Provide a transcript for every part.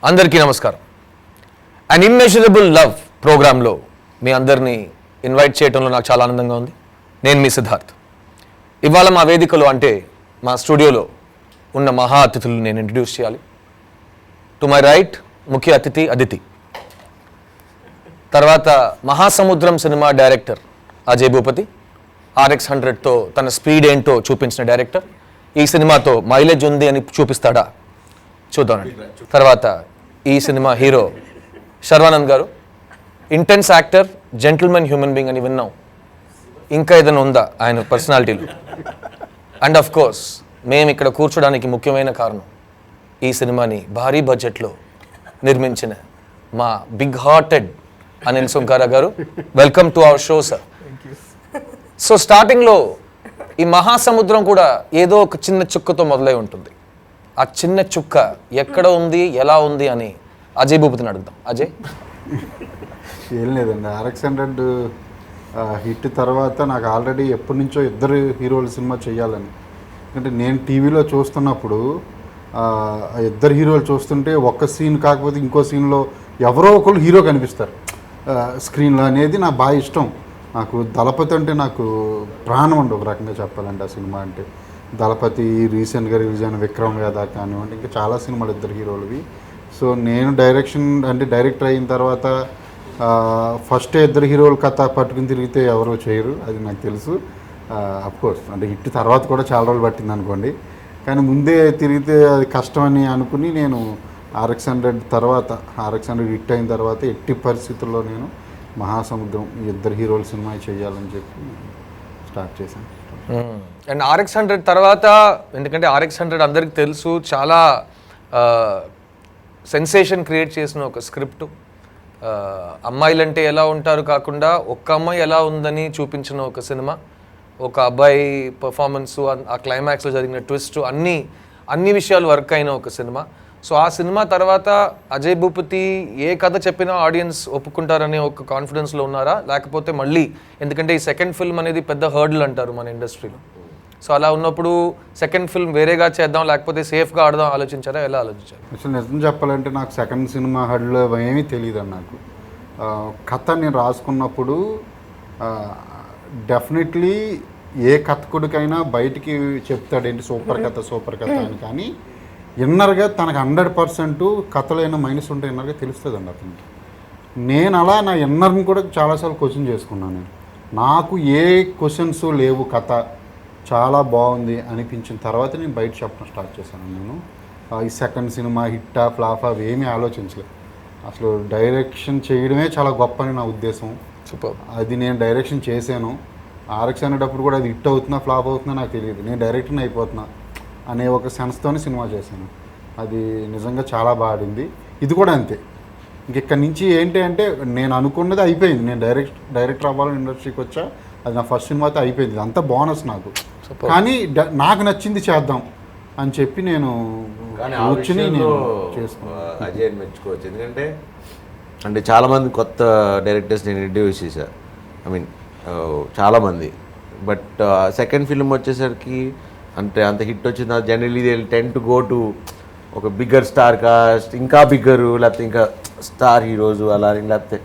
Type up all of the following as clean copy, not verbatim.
అందరికీ నమస్కారం. అన్ immeasurable love ప్రోగ్రాంలో మీ అందరినీ ఇన్వైట్ చేయడంలో నాకు చాలా ఆనందంగా ఉంది. నేను మీ సిద్ధార్థ్. ఇవాళ మా వేదికలో అంటే మా స్టూడియోలో ఉన్న మహా అతిథులు నేను ఇంట్రడ్యూస్ చేయాలి. టు మై రైట్ ముఖ్య అతిథి అదితి, తర్వాత మహాసముద్రం సినిమా డైరెక్టర్ అజయ్ భూపతి, RX100తో తన స్పీడ్ ఏంటో చూపించిన డైరెక్టర్. ఈ సినిమాతో మైలేజ్ ఉంది అని చూపిస్తాడా చూద్దామండి. తర్వాత ఈ సినిమా హీరో శర్వానంద్ గారు, intense actor, gentleman human being అని విన్నాం. ఇంకా ఏదైనా ఉందా ఆయన పర్సనాలిటీలో? అండ్ ఆఫ్ కోర్స్ మేము ఇక్కడ కూర్చోడానికి ముఖ్యమైన కారణం, ఈ సినిమాని భారీ బడ్జెట్లో నిర్మించిన మా బిగ్ హార్టెడ్ అనిల్ సుంకారా గారు. Welcome to our show sir. So స్టార్టింగ్లో ఈ మహాసముద్రం కూడా ఏదో ఒక చిన్న చుక్కతో మొదలై ఉంటుంది. ఆ చిన్న చుక్క ఎక్కడ ఉంది, ఎలా ఉంది అని అజయ్ భూపతిని అడుగుదాం. అజయ్. ఏం లేదండి, RX100 హిట్ తర్వాత నాకు ఆల్రెడీ ఎప్పటి నుంచో ఇద్దరు హీరోల సినిమా చేయాలని. ఎందుకంటే నేను టీవీలో చూస్తున్నప్పుడు ఇద్దరు హీరోలు చూస్తుంటే ఒక్క సీన్ కాకపోతే ఇంకో సీన్లో ఎవరో ఒకరు హీరో కనిపిస్తారు స్క్రీన్లో అనేది నాకు బాగా ఇష్టం. నాకు దళపతి అంటే నాకు ప్రాణం అండి, ఒక రకంగా చెప్పాలంటే ఆ సినిమా అంటే. దళపతి, రీసెంట్గా రిలీజ్ అయిన విక్రమ్ వేద కానివ్వండి, ఇంకా చాలా సినిమాలు ఇద్దరు హీరోలవి. సో నేను డైరెక్టర్ అయిన తర్వాత ఫస్ట్ ఇద్దరు హీరోల కథ పట్టుకుని తిరిగితే ఎవరో చేయరు, అది నాకు తెలుసు. అఫ్కోర్స్ అంటే హిట్ తర్వాత కూడా చాలా రోజులు పట్టింది అనుకోండి, కానీ ముందే తిరిగితే అది కష్టమని అనుకుని నేను RX100 హిట్ అయిన తర్వాత ఎట్టి పరిస్థితుల్లో నేను మహాసముద్రం ఇద్దరు హీరోల సినిమా చేయాలని చెప్పి స్టార్ట్ చేశాను. అండ్ RX100 తర్వాత, ఎందుకంటే RX100 అందరికి తెలుసు, చాలా సెన్సేషన్ క్రియేట్ చేసిన ఒక స్క్రిప్ట్. అమ్మాయిలంటే ఎలా ఉంటారు కాకుండా ఒక్క అమ్మాయి ఎలా ఉందని చూపించిన ఒక సినిమా. ఒక అబ్బాయి పర్ఫార్మెన్సు, ఆ క్లైమాక్స్లో జరిగిన ట్విస్ట్, అన్ని విషయాలు వర్క్ అయిన ఒక సినిమా. సో ఆ సినిమా తర్వాత అజయ్ భూపతి ఏ కథ చెప్పినా ఆడియన్స్ ఒప్పుకుంటారనే ఒక కాన్ఫిడెన్స్లో ఉన్నారా, లేకపోతే మళ్ళీ, ఎందుకంటే ఈ సెకండ్ ఫిల్మ్ అనేది పెద్ద హర్డల్ అంటారు మన ఇండస్ట్రీలో. సో అలా ఉన్నప్పుడు సెకండ్ ఫిల్మ్ వేరేగా చేద్దాం లేకపోతే సేఫ్గా ఆడదాం ఆలోచించారా, ఎలా ఆలోచించారు? అసలు నిజం చెప్పాలంటే నాకు సెకండ్ సినిమా హర్డల్ ఏమీ తెలియదు అని. నాకు కథ నేను రాసుకున్నప్పుడు డెఫినెట్లీ ఏ కథకుడికైనా బయటికి చెప్తాడేంటి సూపర్ కథ అని, కానీ ఇన్నర్గా తనకు 100% కథలో అయినా మైనస్ ఉంటే ఇన్నర్గా తెలుస్తుంది అండి అతనికి. నేను అలా నా ఇన్నర్ని కూడా చాలాసార్లు క్వశ్చన్ చేసుకున్నాను. నాకు ఏ క్వశ్చన్స్ లేవు, కథ చాలా బాగుంది అనిపించిన తర్వాత నేను బయట చెప్పడం స్టార్ట్ చేశాను. నేను ఈ సెకండ్ సినిమా హిట్టా ఫ్లాఫా అవి ఏమీ ఆలోచించలేదు. అసలు డైరెక్షన్ చేయడమే చాలా గొప్ప అని నా ఉద్దేశం. సూపర్. అది నేను డైరెక్షన్ చేశాను. RX100 అప్పుడు కూడా అది హిట్ అవుతుందా ఫ్లాప్ అవుతుందా నాకు తెలియదు, నేను డైరెక్టర్ని అయిపోతున్నా అనే ఒక సెన్స్తోనే సినిమా చేశాను. అది నిజంగా చాలా బాగుంది. ఇది కూడా అంతే. ఇక్కడి నుంచి ఏంటి అంటే నేను అనుకున్నది అయిపోయింది. నేను డైరెక్టర్ అవ్వాలని ఇండస్ట్రీకి వచ్చా, అది నా ఫస్ట్ సినిమాతో అయిపోయింది. అంతా బోనస్ నాకు. కానీ నాకు నచ్చింది చేద్దాం అని చెప్పి నేను కూర్చుని నేను చేసుకున్నాను. అజయ్ మెచ్చుకోవచ్చు, ఎందుకంటే అంటే చాలామంది కొత్త డైరెక్టర్స్ నేను ఇంట్రడ్యూస్ చేశాను, చాలామంది. బట్ సెకండ్ ఫిల్మ్ వచ్చేసరికి అంటే అంత హిట్ వచ్చింది, generally they ten to go to ఒక బిగ్గర్ స్టార్ కాస్ట్, ఇంకా బిగ్గరు, లేకపోతే ఇంకా స్టార్ హీరోస్ అలా, లేకపోతే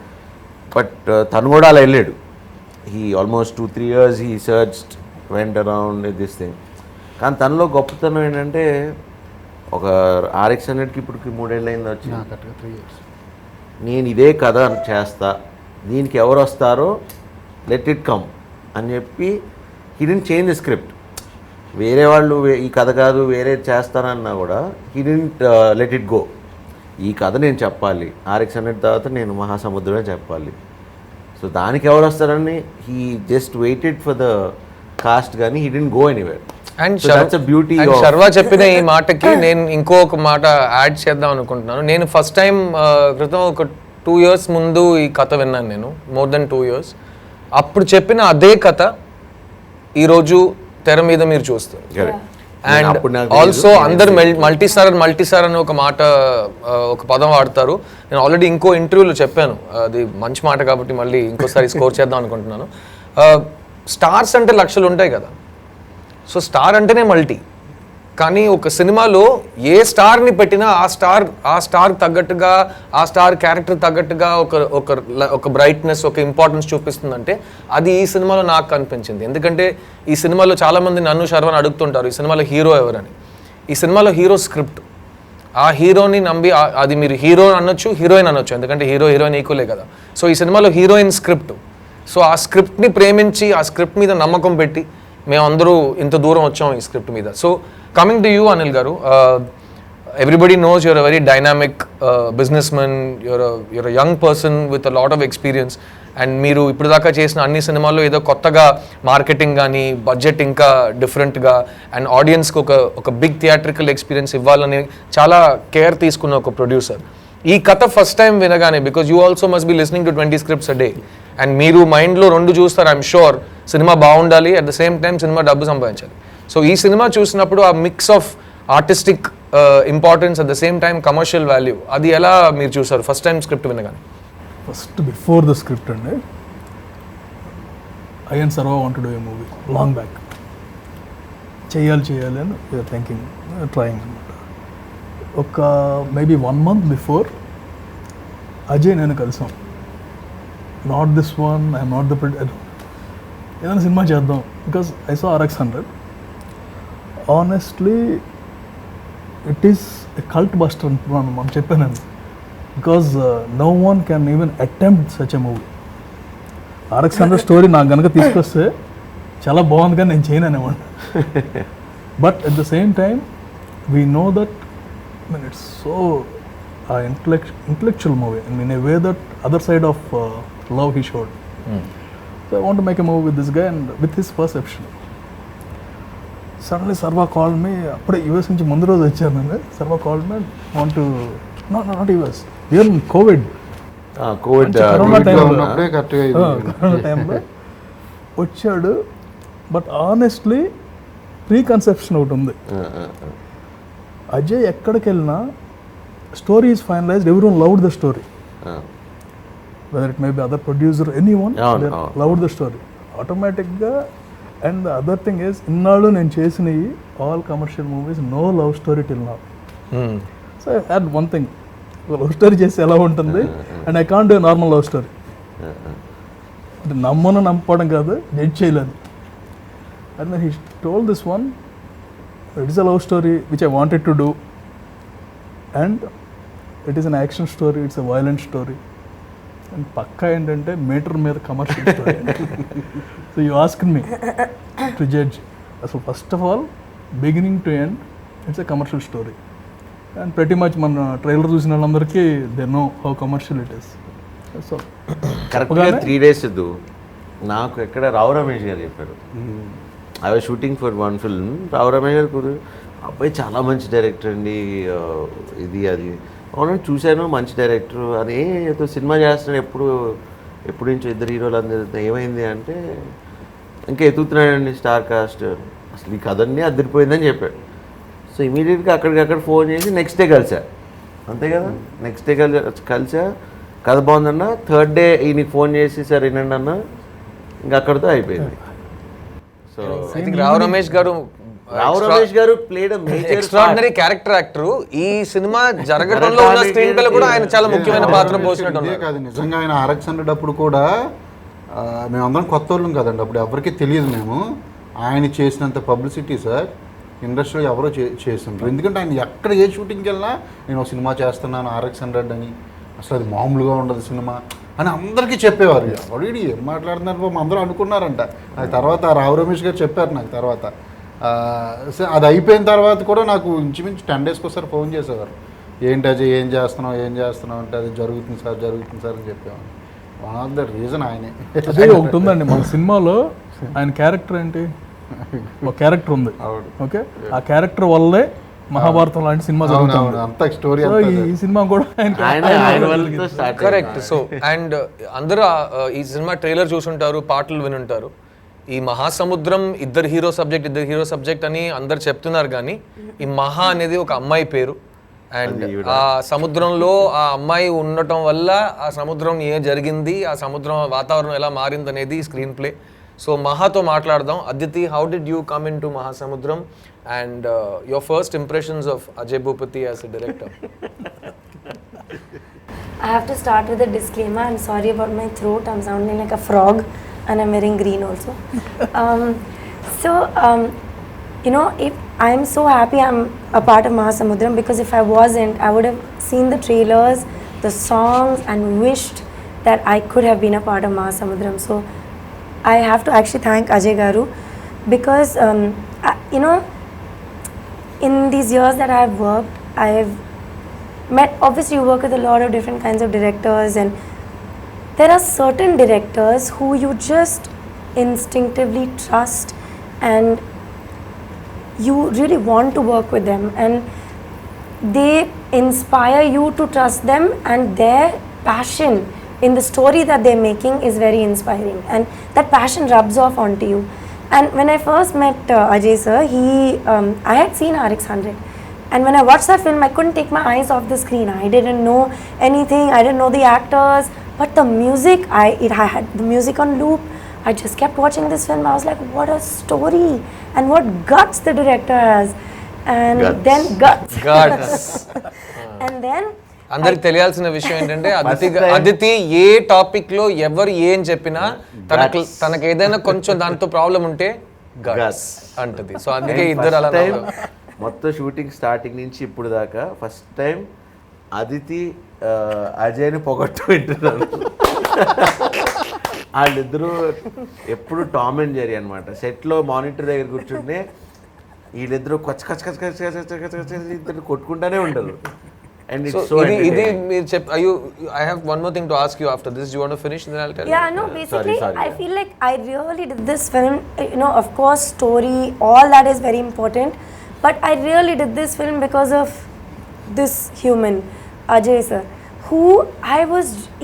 బట్ తను కూడా అలా వెళ్ళాడు. He almost 2-3 years he searched, went around this thing. కానీ తనలో గొప్పతనం ఏంటంటే ఒక RX100కి ఇప్పటికి 3 ఏళ్ళు అయింది వచ్చి, 3 years నేను ఇదే కథ చేస్తా, దీనికి ఎవరు వస్తారో లెట్ ఇట్ కమ్ అని చెప్పి he didn't change the script. వేరే వాళ్ళు ఈ కథ కాదు వేరే చేస్తానన్నా కూడా he didn't let it go. ఈ కథ నేను చెప్పాలి, RX100 తర్వాత నేను మహాసముద్రమే చెప్పాలి. సో దానికి ఎవరు వస్తారని he just waited for the cast, కానీ he didn't go anywhere. And Sharwa చెప్పిన ఈ మాటకి నేను ఇంకొక మాట యాడ్ చేద్దాం అనుకుంటున్నాను. నేను ఫస్ట్ టైం క్రితం ఒక 2 years ముందు ఈ కథ విన్నాను నేను, మోర్ దెన్ 2 years. అప్పుడు చెప్పిన అదే కథ ఈరోజు తెర మీద మీరు చూస్తారు. అండ్ ఆల్సో అందరు మల్టీస్టార్ అని ఒక మాట, ఒక పదం వాడతారు. నేను ఆల్రెడీ ఇంకో ఇంటర్వ్యూలో చెప్పాను, అది మంచి మాట కాబట్టి మళ్ళీ ఇంకోసారి స్కోర్ చేద్దాం అనుకుంటున్నాను. స్టార్స్ అంటే లక్షలు ఉంటాయి కదా, సో స్టార్ అంటేనే మల్టీ, కానీ ఒక సినిమాలో ఏ స్టార్ని పెట్టినా ఆ స్టార్ తగ్గట్టుగా ఆ స్టార్ క్యారెక్టర్ తగ్గట్టుగా ఒక బ్రైట్నెస్ ఒక ఇంపార్టెన్స్ చూపిస్తుందంటే అది ఈ సినిమాలో నాకు కనిపించింది. ఎందుకంటే ఈ సినిమాలో చాలామంది నన్ను శర్వని అడుగుతుంటారు ఈ సినిమాలో హీరో ఎవరని. ఈ సినిమాలో హీరో స్క్రిప్ట్. ఆ హీరోని నమ్మి అది మీరు హీరో అనొచ్చు హీరోయిన్ అనొచ్చు, ఎందుకంటే హీరోయిన్ ఈక్వలే కదా. సో ఈ సినిమాలో హీరోయిన్ స్క్రిప్ట్. సో ఆ స్క్రిప్ట్ని ప్రేమించి ఆ స్క్రిప్ట్ మీద నమ్మకం పెట్టి మేమందరూ ఇంత దూరం వచ్చాం ఈ స్క్రిప్ట్ మీద. So coming to you Anil garu, everybody knows you're a very dynamic businessmen, you're a young person with a lot of experience. And మీరు ఇప్పుడు దాకా చేసిన అన్ని సినిమాల్లో ఏదో కొత్తగా మార్కెటింగ్ కానీ బడ్జెట్ ఇంకా డిఫరెంట్గా అండ్ ఆడియన్స్కి ఒక బిగ్ థియేట్రికల్ ఎక్స్పీరియన్స్ ఇవ్వాలని చాలా కేర్ తీసుకున్న ఒక ప్రొడ్యూసర్. ఈ కథ ఫస్ట్ టైం వినగానే, because you also must be listening to 20 scripts a day, and మీరు మైండ్లో 2 చూస్తారు. ఐఎమ్ షూర్ సినిమా బాగుండాలి, at the same time cinema డబ్బు సంపాదించాలి. సో ఈ సినిమా చూసినప్పుడు ఆ mix of artistic importance at the same time commercial value, అది ఎలా మీరు చూసారు ఫస్ట్ టైం స్క్రిప్ట్ వినగానే? ఫస్ట్ బిఫోర్ ద స్క్రిప్ట్ అండి, I and Sharwa wanted to do a movie long back. చేయాలి అని థింకింగ్ ట్రయింగ్ అనమాట. ఒక మేబీ 1 month బిఫోర్ అజయ్ నేను కలిసాం. Not this one, I'm not the ఏదైనా సినిమా చేద్దాం, because I saw RX100. Honestly it is a cult buster అంటున్నాను మనం చెప్పానండి, because no one can even attempt such a movie. RX100 story నాకు కనుక తీసుకొస్తే చాలా బాగుంది కానీ నేను చేయను అనేవాడిని. But at the same time we know that it's so intellectual movie and in a way that other side of love he showed. So I want to make a movie with this guy and with his perception. Suddenly Sarva called me, appude US nunchi mundu roju vachanu nanu. Sarva called me, want to not US, even COVID corona time ఉన్నప్పుడే కరెక్ట్గా corona టైంలో వచ్చాడు. But honestly pre conception ఒకటి ఉంది. అజయ్ ఎక్కడికి వెళ్ళినా story is finalized, everyone loved the story. Whether it may be other producer, anyone, they loved the story. Automatically, and the other thing is, innallu nenu chesinayi all commercial movies, no love story till now. So I had one thing, love story chesi ela untundi, and I can't do a normal love story. Nammanu nampadam kaadu, judge cheyaladu. And then he told this one, it is a love story which I wanted to do, and it is an action story, it's a violent story, and pakka endante meter mere commercial story. So you asked me to judge. So first of all, beginning to end, it's a commercial story, and pretty much మన trailer చూసిన వాళ్ళందరికీ they know how commercial it is. So కరెక్ట్గా 3 days ఇద్దు నాకు ఎక్కడ రావు రమేష్ గారు చెప్పారు. I was shooting for one film. Rao Ramesh garu అబ్బాయి చాలా మంచి డైరెక్టర్ అండి, ఇది అది అవునండి చూశాను, మంచి డైరెక్టర్ అని ఏదో సినిమా చేస్తున్నాడు, ఎప్పుడు నుంచో 2 హీరోలు అందరు ఏమైంది అంటే ఇంకా ఎత్తుతున్నాడండి స్టార్ కాస్ట్, అసలు ఈ కథన్నీ అదిరిపోయిందని చెప్పాడు. సో ఇమీడియట్గా అక్కడికక్కడ ఫోన్ చేసి నెక్స్ట్ డే కలిసా, అంతే కదా, నెక్స్ట్ డే కలిసా, కథ బాగుందన్న. 3rd day ఈయనకి ఫోన్ చేసి సార్ వినండి అన్న, ఇంకా అక్కడితో అయిపోయింది. సో రావు రమేష్ గారు ప్లేడ్ ఎక్స్ట్రాడినరీ క్యారెక్టర్ యాక్టర్. ఈ సినిమా జరగడంలో ఉన్న స్క్రీన్ ప్లే కూడా ఆయన చాలా ముఖ్యమైన పాత్ర పోసినట్టు. కాదు, నిజంగా ఆయన RX100 అప్పుడు కూడా మేమందరం కొత్త వాళ్ళం కదండి, అప్పుడు ఎవరికి తెలియదు. మేము ఆయన చేసినంత పబ్లిసిటీ సార్ ఇండస్ట్రీలో ఎవరో చేస్తుంటారు. ఎందుకంటే ఆయన ఎక్కడ ఏ షూటింగ్కి వెళ్ళినా నేను సినిమా చేస్తున్నాను RX100 అని, అసలు అది మామూలుగా ఉండదు సినిమా అని అందరికీ చెప్పేవారు. ఆల్రెడీ ఏం మాట్లాడుతున్నారు అందరూ అనుకున్నారంట. అది తర్వాత రావు రమేష్ గారు చెప్పారు నాకు తర్వాత. అది అయిపోయిన తర్వాత కూడా నాకు ఇంచుమించు 10 daysకి ఒకసారి ఫోన్ చేసేవారు, ఏంటి అజయ్ ఏం చేస్తున్నావు అంటే అది జరుగుతుంది సార్ అని చెప్పేవాడు. వన్ ఆఫ్ ద రీజన్ ఆయనే. అదే ఒకటి ఉందండి మన సినిమాలో, ఆయన క్యారెక్టర్ ఏంటి, ఒక క్యారెక్టర్ ఉంది. ఓకే, ఆ క్యారెక్టర్ వల్లే మహాభారతం లాంటి సినిమా జరుగుతుంది. అంత స్టోరీ ఈ సినిమా కూడా కరెక్ట్. సో అండ్ అందరూ ఈ సినిమా ట్రైలర్ చూసుంటారు, పాటలు వినుంటారు. ఈ మహాసముద్రం ఇద్దరు హీరో సబ్జెక్ట్ అని అందరు చెప్తున్నారు, కానీ ఈ మహా అనేది ఒక అమ్మాయి పేరు. అండ్ ఆ సముద్రంలో ఆ అమ్మాయి ఉండటం వల్ల ఆ సముద్రం ఏం జరిగింది, ఆ సముద్రం వాతావరణం ఎలా మారింది అనేది స్క్రీన్ ప్లే. సో మహాతో మాట్లాడదాం. Aditi, how did you come in to మహాసముద్రం and your first impressions of Ajay Bhupati as a director. I have to start with a disclaimer. I'm sorry about my throat. I'm sounding like a frog, and I'm wearing green also. You know, if I'm so happy I'm a part of Mahasamudram, because if I wasn't, I would have seen the trailers, the songs, and wished that I could have been a part of Mahasamudram. So I have to actually thank Ajay Garu, because you know, in these years that I've worked, I've met, obviously you work with a lot of different kinds of directors, and there are certain directors who you just instinctively trust and you really want to work with them, and they inspire you to trust them, and their passion in the story that they're making is very inspiring, and that passion rubs off onto you. And when I first met Ajay sir, I had seen RX100, and when I watched that film, I couldn't take my eyes off the screen. I didn't know anything, I didn't know the actors, but the music, I had the music on loop. I just kept watching this film. I was like, what a story, and what guts the director has, and then guts. And then అందరికి తెలియాల్సిన విషయం ఏంటంటే అదితి ఏ topic లో ఎవరు ఏం చెప్పినా తనకు ఏదైనా కొంచెం దాంతో ప్రాబ్లం ఉంటే గట్స్ అంటది. సో అందుకే ఇద్దరు అలా మొత్తం షూటింగ్ స్టార్టింగ్ నుంచి ఇప్పుడు దాకా ఫస్ట్ టైం అదితి అజయ్ని పొగట్టు వింటున్నారు. వాళ్ళిద్దరూ ఎప్పుడు టామ్ అండ్ జెర్రీ అనమాట. సెట్లో మానిటర్ దగ్గర కూర్చుంటే వీళ్ళిద్దరూ ఇద్దరు కొట్టుకుంటానే ఉంటారు. And it's so ఇది మీరు I have one more thing to ask you after this. Do you want to finish and then I'll tell you? Yeah, no, basically I feel like I really did this film, you know, of course story, all that is very important, but I really did this film because of this human, Ajay sir, who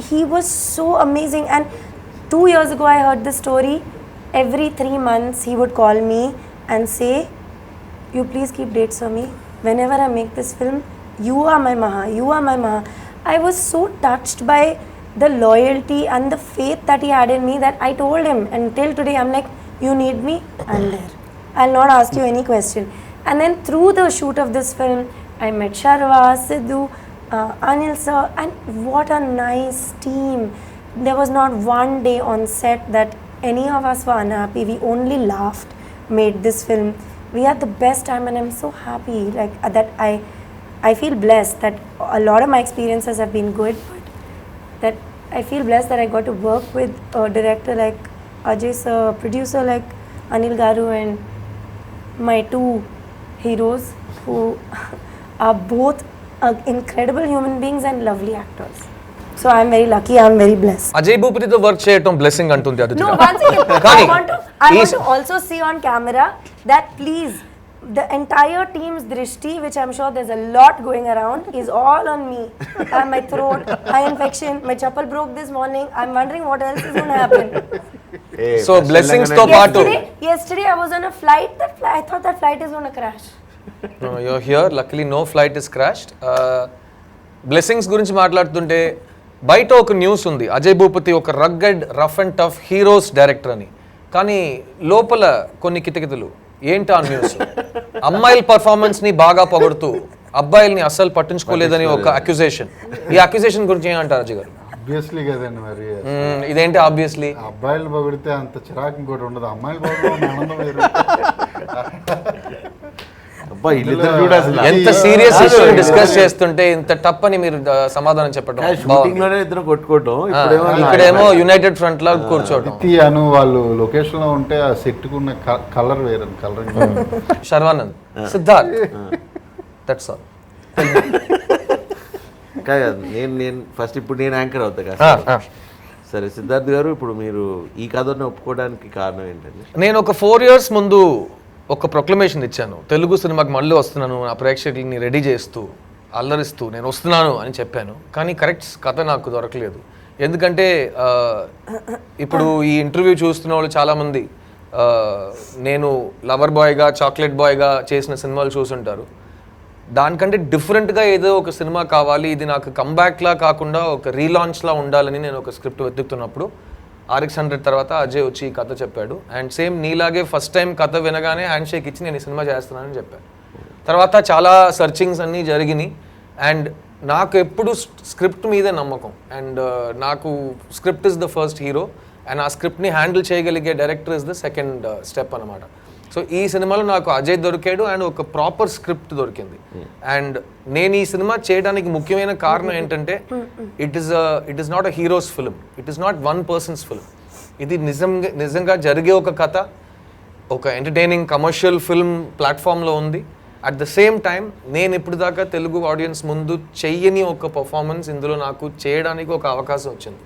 he was so amazing. And 2 years ago I heard this story. Every 3 months he would call me and say, you please keep dates for me. Whenever I make this film, you are my Maha, you are my Maha. I was so touched by the loyalty and the faith that he had in me that I told him, and till today I'm like, you need me, I'm there. I'll not ask you any question. And then through the shoot of this film, I met Sharva, Sidhu, Anil sir, and what a nice team. There was not one day on set that any of us were unhappy. We only laughed, made this film. We had the best time, and I'm so happy like that I feel blessed that a lot of my experiences have been good, but that I feel blessed that I got to work with a director like Ajay sir, producer like Anil Garu, and my 2 heroes who are both incredible human beings and lovely actors. So I'm very lucky, I'm very blessed. Ajay భూపతితో work చేయటం blessing అంటుంది Aditi. No, once again, I want to also see on camera that please, the entire team's drishti, which I'm sure there's a lot going around, is all on me. My throat, eye infection, my chappal broke this morning. I'm wondering what else is going to happen. So blessings తో పాటు Yesterday I was on a flight. I thought that flight is going to crash. No, you're here. Luckily no flight is crashed. Blessings గురించి మాట్లాడుతుంటే బయట ఒక news ఉంది, అజయ్ భూపతి ఒక rugged rough and tough heroes director అని. కానీ లోపల కొన్ని కితకితలు. ఏంటి ఆ న్యూస్? అమ్మాయిల పర్ఫార్మెన్స్ ని బాగా పొగడుతూ అబ్బాయిల్ని అస్సలు పట్టించుకోలేదని ఒక అక్యుజేషన్. ఈ అక్యుజేషన్ గురించి ఏమంటారు అజయ్ గారు? ఆబ్వియస్లీ కదండి మరి. ఇదేంటి ఆబ్వియస్లీ? అబ్బాయిలు పొగిడితే అంత చిరాకు ఇంకోటి ఉండదు, అమ్మాయిలు పొగడితే ఆనందం వేరు. ఎంత సీరియస్ ఇష్యూ డిస్కస్ చేస్తుంటే ఇంత టప్ అని మీరు సమాధానం చెప్పడం. ఇక్కడేమో యునైటెడ్ ఫ్రంట్ లా కూర్చోవడం. అను వాళ్ళు లొకేషన్ లో ఉంటే ఆ సెట్ కున్న కలర్ వేరే colour. Sharwanand, Siddharth, that's all. నేను ఫస్ట్ ఇప్పుడు నేను యాంకర్ అవుతా కదా. సరే సిద్ధార్థ్ గారు, ఇప్పుడు మీరు ఈ కథను ఒప్పుకోవడానికి కారణం ఏంటండి? నేను ఒక 4 years ముందు ఒక ప్రొక్లమేషన్ ఇచ్చాను, తెలుగు సినిమాకి మళ్ళీ వస్తున్నాను, నా ప్రేక్షకుల్ని రెడీ చేస్తూ అల్లరిస్తూ నేను వస్తున్నాను అని చెప్పాను. కానీ కరెక్ట్ కథ నాకు దొరకలేదు. ఎందుకంటే ఇప్పుడు ఈ ఇంటర్వ్యూ చూస్తున్న వాళ్ళు చాలామంది నేను లవర్ బాయ్గా చాక్లెట్ బాయ్గా చేసిన సినిమాలు చూసుంటారు. దానికంటే డిఫరెంట్గా ఏదో ఒక సినిమా కావాలి, ఇది నాకు కంబ్యాక్లా కాకుండా ఒక రీలాంచ్లా ఉండాలని నేను ఒక స్క్రిప్ట్ వెతుకుతున్నప్పుడు RX-100 తర్వాత అజయ్ వచ్చి ఈ కథ చెప్పాడు. అండ్ సేమ్ నీలాగే ఫస్ట్ టైం కథ వినగానే హ్యాండ్ షేక్ ఇచ్చి నేను ఈ సినిమా చేస్తున్నానని చెప్పాను. తర్వాత చాలా సర్చింగ్స్ అన్నీ జరిగినాయి. అండ్ నాకు ఎప్పుడు స్క్రిప్ట్ మీదే నమ్మకం. అండ్ నాకు script is the first hero and ఆ స్క్రిప్ట్ని హ్యాండిల్ చేయగలిగే director is the second step అనమాట. సో ఈ సినిమాలో నాకు అజయ్ దొరికాడు అండ్ ఒక ప్రాపర్ స్క్రిప్ట్ దొరికింది. అండ్ నేను ఈ సినిమా చేయడానికి ముఖ్యమైన కారణం ఏంటంటే it is not a heroes film, it is not one persons film. ఇది నిజంగా జరిగే ఒక కథ, ఒక ఎంటర్టైనింగ్ కమర్షియల్ ఫిల్మ్ ప్లాట్ఫామ్లో ఉంది. అట్ ద సేమ్ టైం నేను ఇప్పుడు దాకా తెలుగు ఆడియన్స్ ముందు చెయ్యని ఒక పర్ఫార్మెన్స్ ఇందులో నాకు చేయడానికి ఒక అవకాశం వచ్చింది.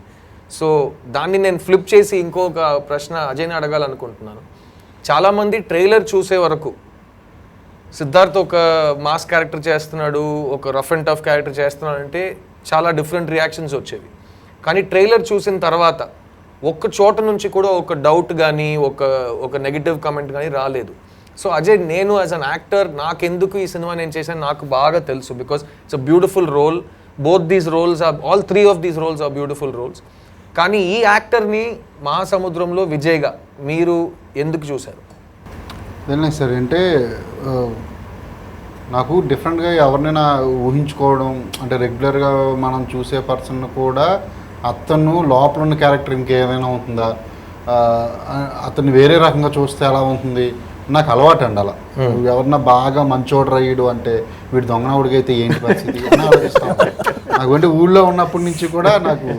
సో దాన్ని నేను ఫ్లిప్ చేసి ఇంకొక ప్రశ్న అజయ్ని అడగాలనుకుంటున్నాను. చాలామంది ట్రైలర్ చూసే వరకు సిద్ధార్థ్ ఒక మాస్ క్యారెక్టర్ చేస్తున్నాడు, ఒక రఫ్ అండ్ టఫ్ క్యారెక్టర్ చేస్తున్నాడు అంటే చాలా డిఫరెంట్ రియాక్షన్స్ వచ్చేవి. కానీ ట్రైలర్ చూసిన తర్వాత ఒక్క చోట నుంచి కూడా ఒక డౌట్ కానీ ఒక నెగిటివ్ కమెంట్ కానీ రాలేదు. సో అజయ్, నేను యాజ్ అన్ యాక్టర్ నాకెందుకు ఈ సినిమా నేను చేశాను నాకు బాగా తెలుసు. Because it's a beautiful role, both these roles are all 3 of these roles are beautiful roles. కానీ ఈ యాక్టర్ని మహాసముద్రంలో విజయ్గా మీరు ఎందుకు చూశారు? తెలియదు సార్, అంటే నాకు డిఫరెంట్గా ఎవరినైనా ఊహించుకోవడం అంటే రెగ్యులర్గా మనం చూసే పర్సన్ కూడా అతను లోపల ఉన్న క్యారెక్టర్ ఇంకేమైనా ఉంటుందా, అతన్ని వేరే రకంగా చూస్తే ఎలా ఉంటుంది నాకు అలవాటు అండి. అలా ఎవరన్నా బాగా మంచోడు రయ్యడు అంటే వీడు దొంగనవుడికి అయితే ఏంటి పరిస్థితి అని ఆలోచిస్తాను. నాకు అంటే ఊళ్ళో ఉన్నప్పటి నుంచి కూడా నాకు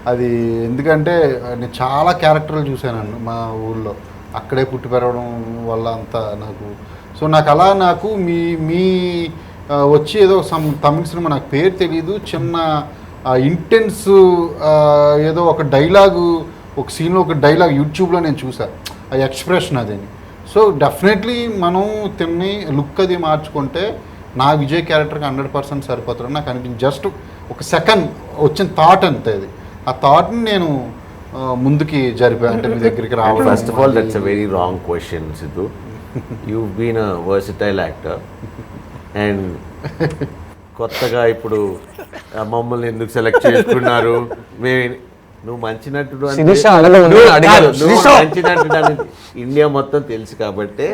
అది, ఎందుకంటే నేను చాలా క్యారెక్టర్లు చూశానండి మా ఊళ్ళో, అక్కడే పుట్టి పెరగడం వల్ల అంతా నాకు. సో నాకు అలా నాకు మీ వచ్చి ఏదో తమిళ సినిమా నాకు పేరు తెలీదు, చిన్న ఇంటెన్స్ ఏదో ఒక డైలాగు, ఒక సీన్లో ఒక డైలాగ్ యూట్యూబ్లో నేను చూసాను, ఆ ఎక్స్ప్రెషన్ అదేని. సో డెఫినెట్లీ మనం తిని లుక్ అది మార్చుకుంటే నా విజయ్ క్యారెక్టర్కి 100% సరిపోతాడు నాకు అనిపించింది. జస్ట్ ఒక సెకండ్ వచ్చిన థాట్ అంతే, అది ఆ థాట్ని నేను ముందుకి జరిపా అంటే మీ దగ్గరికి రావడం. First of all that's a very wrong question Siddhu. you've been a versatile actor and కొత్తగా ఇప్పుడు మమ్మల్ని ఎందుకు సెలెక్ట్ చేసుకున్నారు, నువ్వు మంచి నటుడు మంచి నటుడు అని ఇండియా మొత్తం తెలుసు కాబట్టి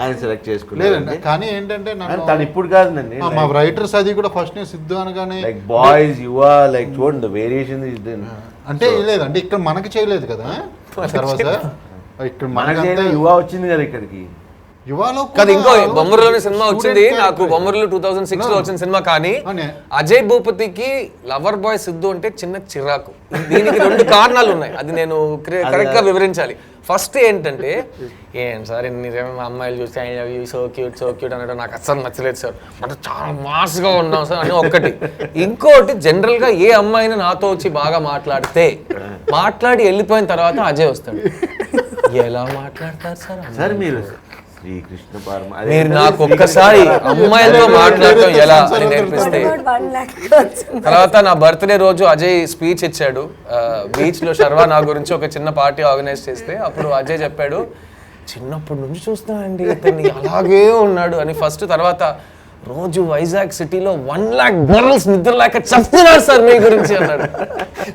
ఆయన సెలెక్ట్ చేసుకున్నాడు. కానీ ఏంటంటే తను ఇప్పుడు కాదు నండి, మా రైటర్స్ అది కూడా ఫస్ట్ నేను సిద్ధు అనగానే లైక్ బాయ్స్ యువా లైక్ చూడండి ద వేరియేషన్ ఇస్ దెన్ అంటే లేదు అంటే ఇక్కడ మనకి చేయలేదు కదా, తర్వాత ఇక్కడ మనకి యువా వచ్చింది కదా ఇక్కడికి. యువాలో కాదు, ఇంకో బొమ్మరిలోని సినిమా వచ్చింది నాకు, బొమ్మరిలో 2006 లో వచ్చిన సినిమా. కానీ అజయ్ భూపతికి లవర్ బాయ్ సిద్ధు అంటే చిన్న చిరాకు. దీనికి 2 కారణాలు ఉన్నాయి, అది నేను కరెక్ట్ గా వివరించాలి. ఫస్ట్ ఏంటంటే, ఏం సార్ మా అమ్మాయిలు చూస్తే I love you so cute అనడం నాకు అస్సలు నచ్చలేదు సార్, అంటే చాలా మాస్గా ఉన్నాం సార్ అని ఒకటి. ఇంకోటి, జనరల్ గా ఏ అమ్మాయిని నాతో వచ్చి బాగా మాట్లాడి వెళ్ళిపోయిన తర్వాత అజయ్ వస్తాడు. ఎలా మాట్లాడతారు సార్ సార్ మీరు శ్రీకృష్ణ మీరు నాకు ఒక్కసారి అమ్మాయిలతో మాట్లాడటం ఎలా అని నేర్పిస్తే. తర్వాత నా బర్త్డే రోజు అజయ్ స్పీచ్ ఇచ్చాడు బీచ్ లో, శర్వా నా గురించి ఒక చిన్న పార్టీ ఆర్గనైజ్ చేస్తే. అప్పుడు అజయ్ చెప్పాడు, చిన్నప్పటి నుంచి చూస్తున్నానండి ఇతన్ని అలాగే ఉన్నాడు అని ఫస్ట్. తర్వాత రోజు వైజాగ్ సిటీలో 1 lakh గర్ల్స్ నిద్రలేక చస్తున్నారు సార్ మీ గురించి అన్నాడు.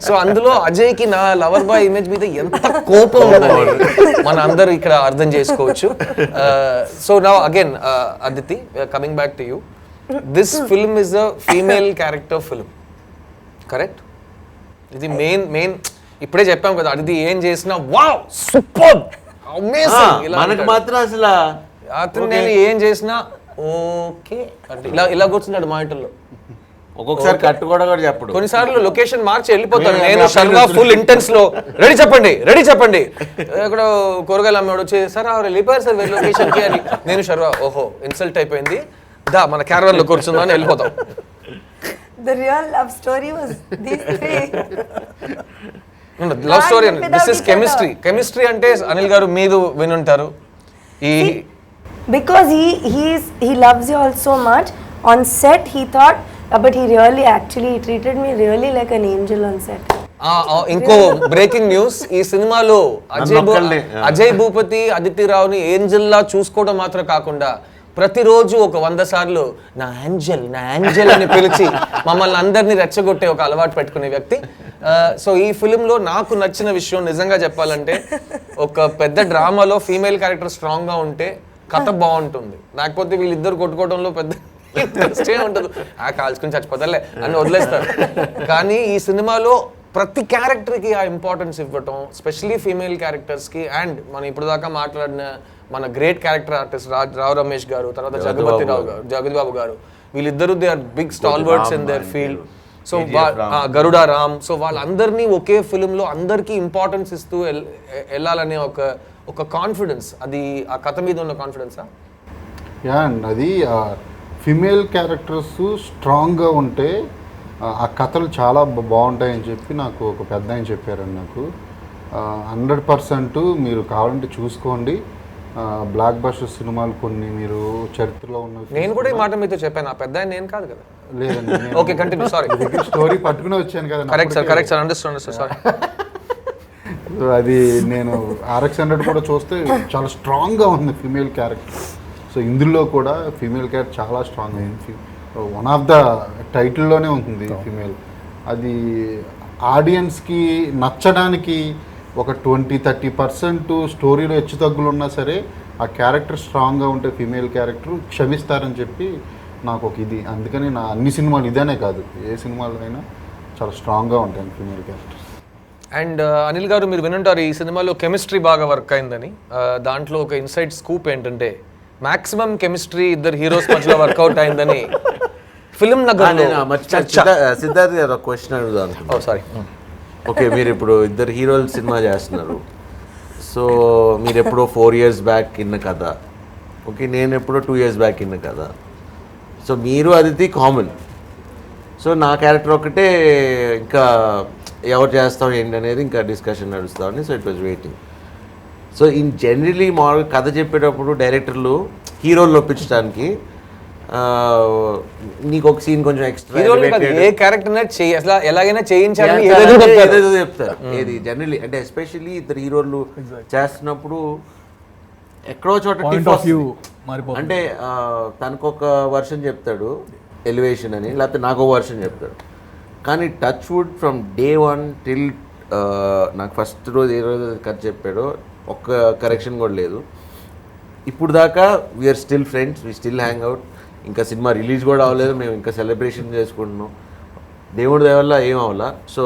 సో అందులో అజయ్కి నా లవర్ బాయ్ ఇమేజ్ మీద ఎంత కోపం ఉందని మన అందరూ ఇక్కడ అర్థం చేసుకోవచ్చు. So now again Aditi, coming back to you, this film is a female character film, correct? ఇది మెయిన్ ఇప్పుడే చెప్పాం కదా, అదితి ఏం చేసినా వావ్ సూపర్ అమేజింగ్ మనకు మాత్రం అసలు అతను నేను ఏం చేసినా ఓకే అంటే ఇలా కూర్చున్నాడు మా ఇంట్లో. ఒక్కొక్కసారి కట్టు కూడా చెప్పడు, కొన్నిసార్లు లొకేషన్ మార్చి వెళ్ళిపోతాను నేను. శర్వా ఫుల్ ఇంటెన్స్ లో రెడీ చెప్పండి ఇక్కడ కూరగాయలు అమ్మాడు వచ్చి సార్ వెళ్ళిపోయారు సార్ లొకేషన్ కి అని. నేను శర్వా ఓహో ఇన్సల్ట్ అయిపోయింది, దా మన క్యారవన్ లో కూర్చుందా అని వెళ్ళిపోతాం. The real love story was these 3. Love story అండి, దిస్ ఇస్ కెమిస్ట్రీ అంటే అనిల్ గారు మీరు వినుంటారు. Because he loves you all so much. On set he thought, but he really actually treated me really like an angel on set. ఇంకో breaking news, ఈ సినిమాలో Ajay Bhupathi Aditi రావుని Angel లా చూసుకోవడం మాత్రం కాకుండా ప్రతిరోజు ఒక 100 సార్లు నా యాంజల్ అని పిలిచి మమ్మల్ని అందరినీ రెచ్చగొట్టే ఒక అలవాటు పెట్టుకునే వ్యక్తి. సో ఈ ఫిలింలో నాకు నచ్చిన విషయం నిజంగా చెప్పాలంటే, ఒక పెద్ద డ్రామాలో ఫీమేల్ క్యారెక్టర్ స్ట్రాంగ్గా ఉంటే కథ బాగుంటుంది, లేకపోతే వీళ్ళిద్దరు కొట్టుకోవడంలో పెద్ద ఇంట్రెస్టే ఉంటుంది. కాల్చుకుని చచ్చిపోతారులే అని వదిలేస్తారు. కానీ ఈ సినిమాలో ప్రతి క్యారెక్టర్కి ఆ ఇంపార్టెన్స్ ఇవ్వటం, స్పెషలీ ఫీమేల్ క్యారెక్టర్స్కి. అండ్ మనం ఇప్పుడు దాకా మాట్లాడిన మన great character artist Rao Ramesh garu, తర్వాత జగతి బాబు గారు, వీళ్ళిద్దరూ they are big stalwarts in their field. So Garuda Ram, so వాళ్ళందరినీ ఒకే ఫిల్మ్లో అందరికీ ఇంపార్టెన్స్ ఇస్తూ వెళ్ళాలనే ఒక కాన్ఫిడెన్స్, అది ఆ కథ మీద ఉన్న కాన్ఫిడెన్సా? యా అండ్ అది ఫిమేల్ క్యారెక్టర్స్ స్ట్రాంగ్గా ఉంటే ఆ కథలు చాలా బాగుంటాయని చెప్పి నాకు ఒక పెద్ద ఆయన చెప్పారండి. నాకు 100% మీరు కావాలంటే చూసుకోండి. బ్లాక్ బస్టర్ సినిమాలు కొన్ని మీరు చరిత్రలో ఉన్న, నేను కూడా ఈ మాట మీతో చెప్పాను, ఆ పెద్ద ఆయన నేను కాదు కదా. లేదండి, ఓకే కంటిన్యూ, సారీ. స్టోరీ పట్టుకునే వచ్చాను కదా. Correct sir, understand sorry. అది నేను RX-100 కూడా చూస్తే చాలా స్ట్రాంగ్గా ఉంది ఫీమేల్ క్యారెక్టర్. సో ఇందులో కూడా ఫీమేల్ క్యారెక్టర్ చాలా స్ట్రాంగ్ అయింది. వన్ ఆఫ్ ద టైటిల్లోనే ఉంటుంది ఫీమేల్. అది ఆడియన్స్కి నచ్చడానికి ఒక 20-30% స్టోరీలో హెచ్చు తగ్గులు ఉన్నా సరే ఆ క్యారెక్టర్ స్ట్రాంగ్గా ఉంటే ఫీమేల్ క్యారెక్టర్ క్షమిస్తారని చెప్పి నాకు ఒక ఇది. అందుకని నా అన్ని సినిమాలు ఇదేనే కాదు, ఏ సినిమాలో అయినా చాలా స్ట్రాంగ్గా ఉంటాయి ఫీమేల్ క్యారెక్టర్స్. అండ్ అనిల్ గారు, మీరు వినుంటారు ఈ సినిమాలో కెమిస్ట్రీ బాగా వర్క్ అయిందని. దాంట్లో ఒక ఇన్సైడ్ స్కూప్ ఏంటంటే, మాక్సిమం కెమిస్ట్రీ ఇద్దరు హీరోస్ మధ్యలో వర్కౌట్ అయిందని ఫిల్మ్ నగర్. సిద్ధార్థ్ గారు ఒక క్వశ్చన్ అడుగుదాం. సారీ. ఓకే, మీరు ఇప్పుడు ఇద్దరు హీరోలు సినిమా చేస్తున్నారు. సో మీరు ఎప్పుడో 4 years బ్యాక్ ఇన్న కథ, ఓకే, నేను ఎప్పుడో 2 years బ్యాక్ ఇన్న కథ. సో మీరు అది కామన్. సో నా క్యారెక్టర్ ఒకటే, ఇంకా ఎవరు చేస్తాం ఏంటి అనేది ఇంకా డిస్కషన్ నడుస్తామని. So it was waiting. So in generally మామూలుగా కథ చెప్పేటప్పుడు డైరెక్టర్లు హీరోలు ఒప్పించడానికి నీకు ఒక సీన్ కొంచెం ఎక్స్ట్రా, ఏ క్యారెక్టర్ ఎలాగైనా చేయించాలని ఏదేదో చెప్తారు. ఏది జనరలీ అంటే ఎస్పెషల్లీ ఇద్దరు హీరోలు చేస్తున్నప్పుడు ఎక్కడో చోట అంటే తనకు ఒక వర్షన్ చెప్తాడు ఎలివేషన్ అని, లేకపోతే నాకు ఒక వర్షన్ చెప్తాడు. కానీ touch wood from day 1 till నాకు ఫస్ట్ రోజు ఏ రోజు కథ చెప్పాడో ఒక్క కరెక్షన్ కూడా లేదు. ఇప్పుడు దాకా we are still friends, we still hang out. ఇంకా సినిమా రిలీజ్ కూడా అవ్వలేదు, మేము ఇంకా సెలబ్రేషన్ చేసుకుంటున్నాం. దేవుడి దయ వల్ల ఏం అవ్వాలా. సో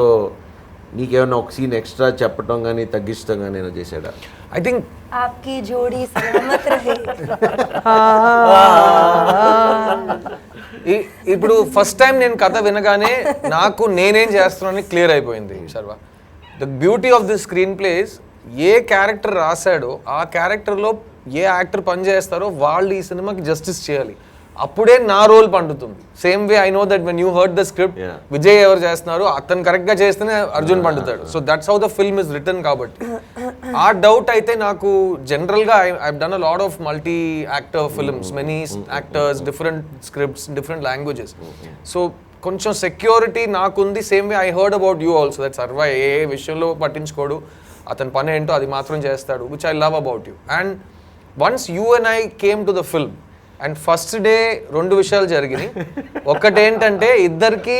నీకేమన్నా ఒక సీన్ ఎక్స్ట్రా చెప్పటం కానీ తగ్గించడం కానీ నేను చేశాడా? ఐ థింక్ आपकी जोड़ी सलामत रहे. ఇప్పుడు ఫస్ట్ టైం నేను కథ వినగానే నాకు నేనేం చేస్తున్నానని క్లియర్ అయిపోయింది Sharwa. The beauty of this screenplays, ఏ క్యారెక్టర్ రాశాడో ఆ క్యారెక్టర్లో ఏ యాక్టర్ పనిచేస్తారో వాళ్ళు ఈ సినిమాకి జస్టిస్ చేయాలి. అప్పుడే నా రోల్ పండుతుంది. Same way I know that when you heard the script, Vijay ఎవరు చేస్తున్నారు అతను కరెక్ట్గా చేస్తేనే అర్జున్ పండుతాడు. So that's how the film is return. కాబట్టి ఆ డౌట్ అయితే నాకు జనరల్గా I done a lot of multi actor films, many actors, different scripts, different languages. So కొంచెం సెక్యూరిటీ నాకుంది. Same way I heard about you also, that Sharwa ఏ విషయంలో పట్టించుకోడు, అతని పని ఏంటో అది మాత్రం చేస్తాడు, which I love about you. And once you and I came to the film, and first day 2 విషయాలు జరిగినాయి. ఒకటేంటంటే ఇద్దరికి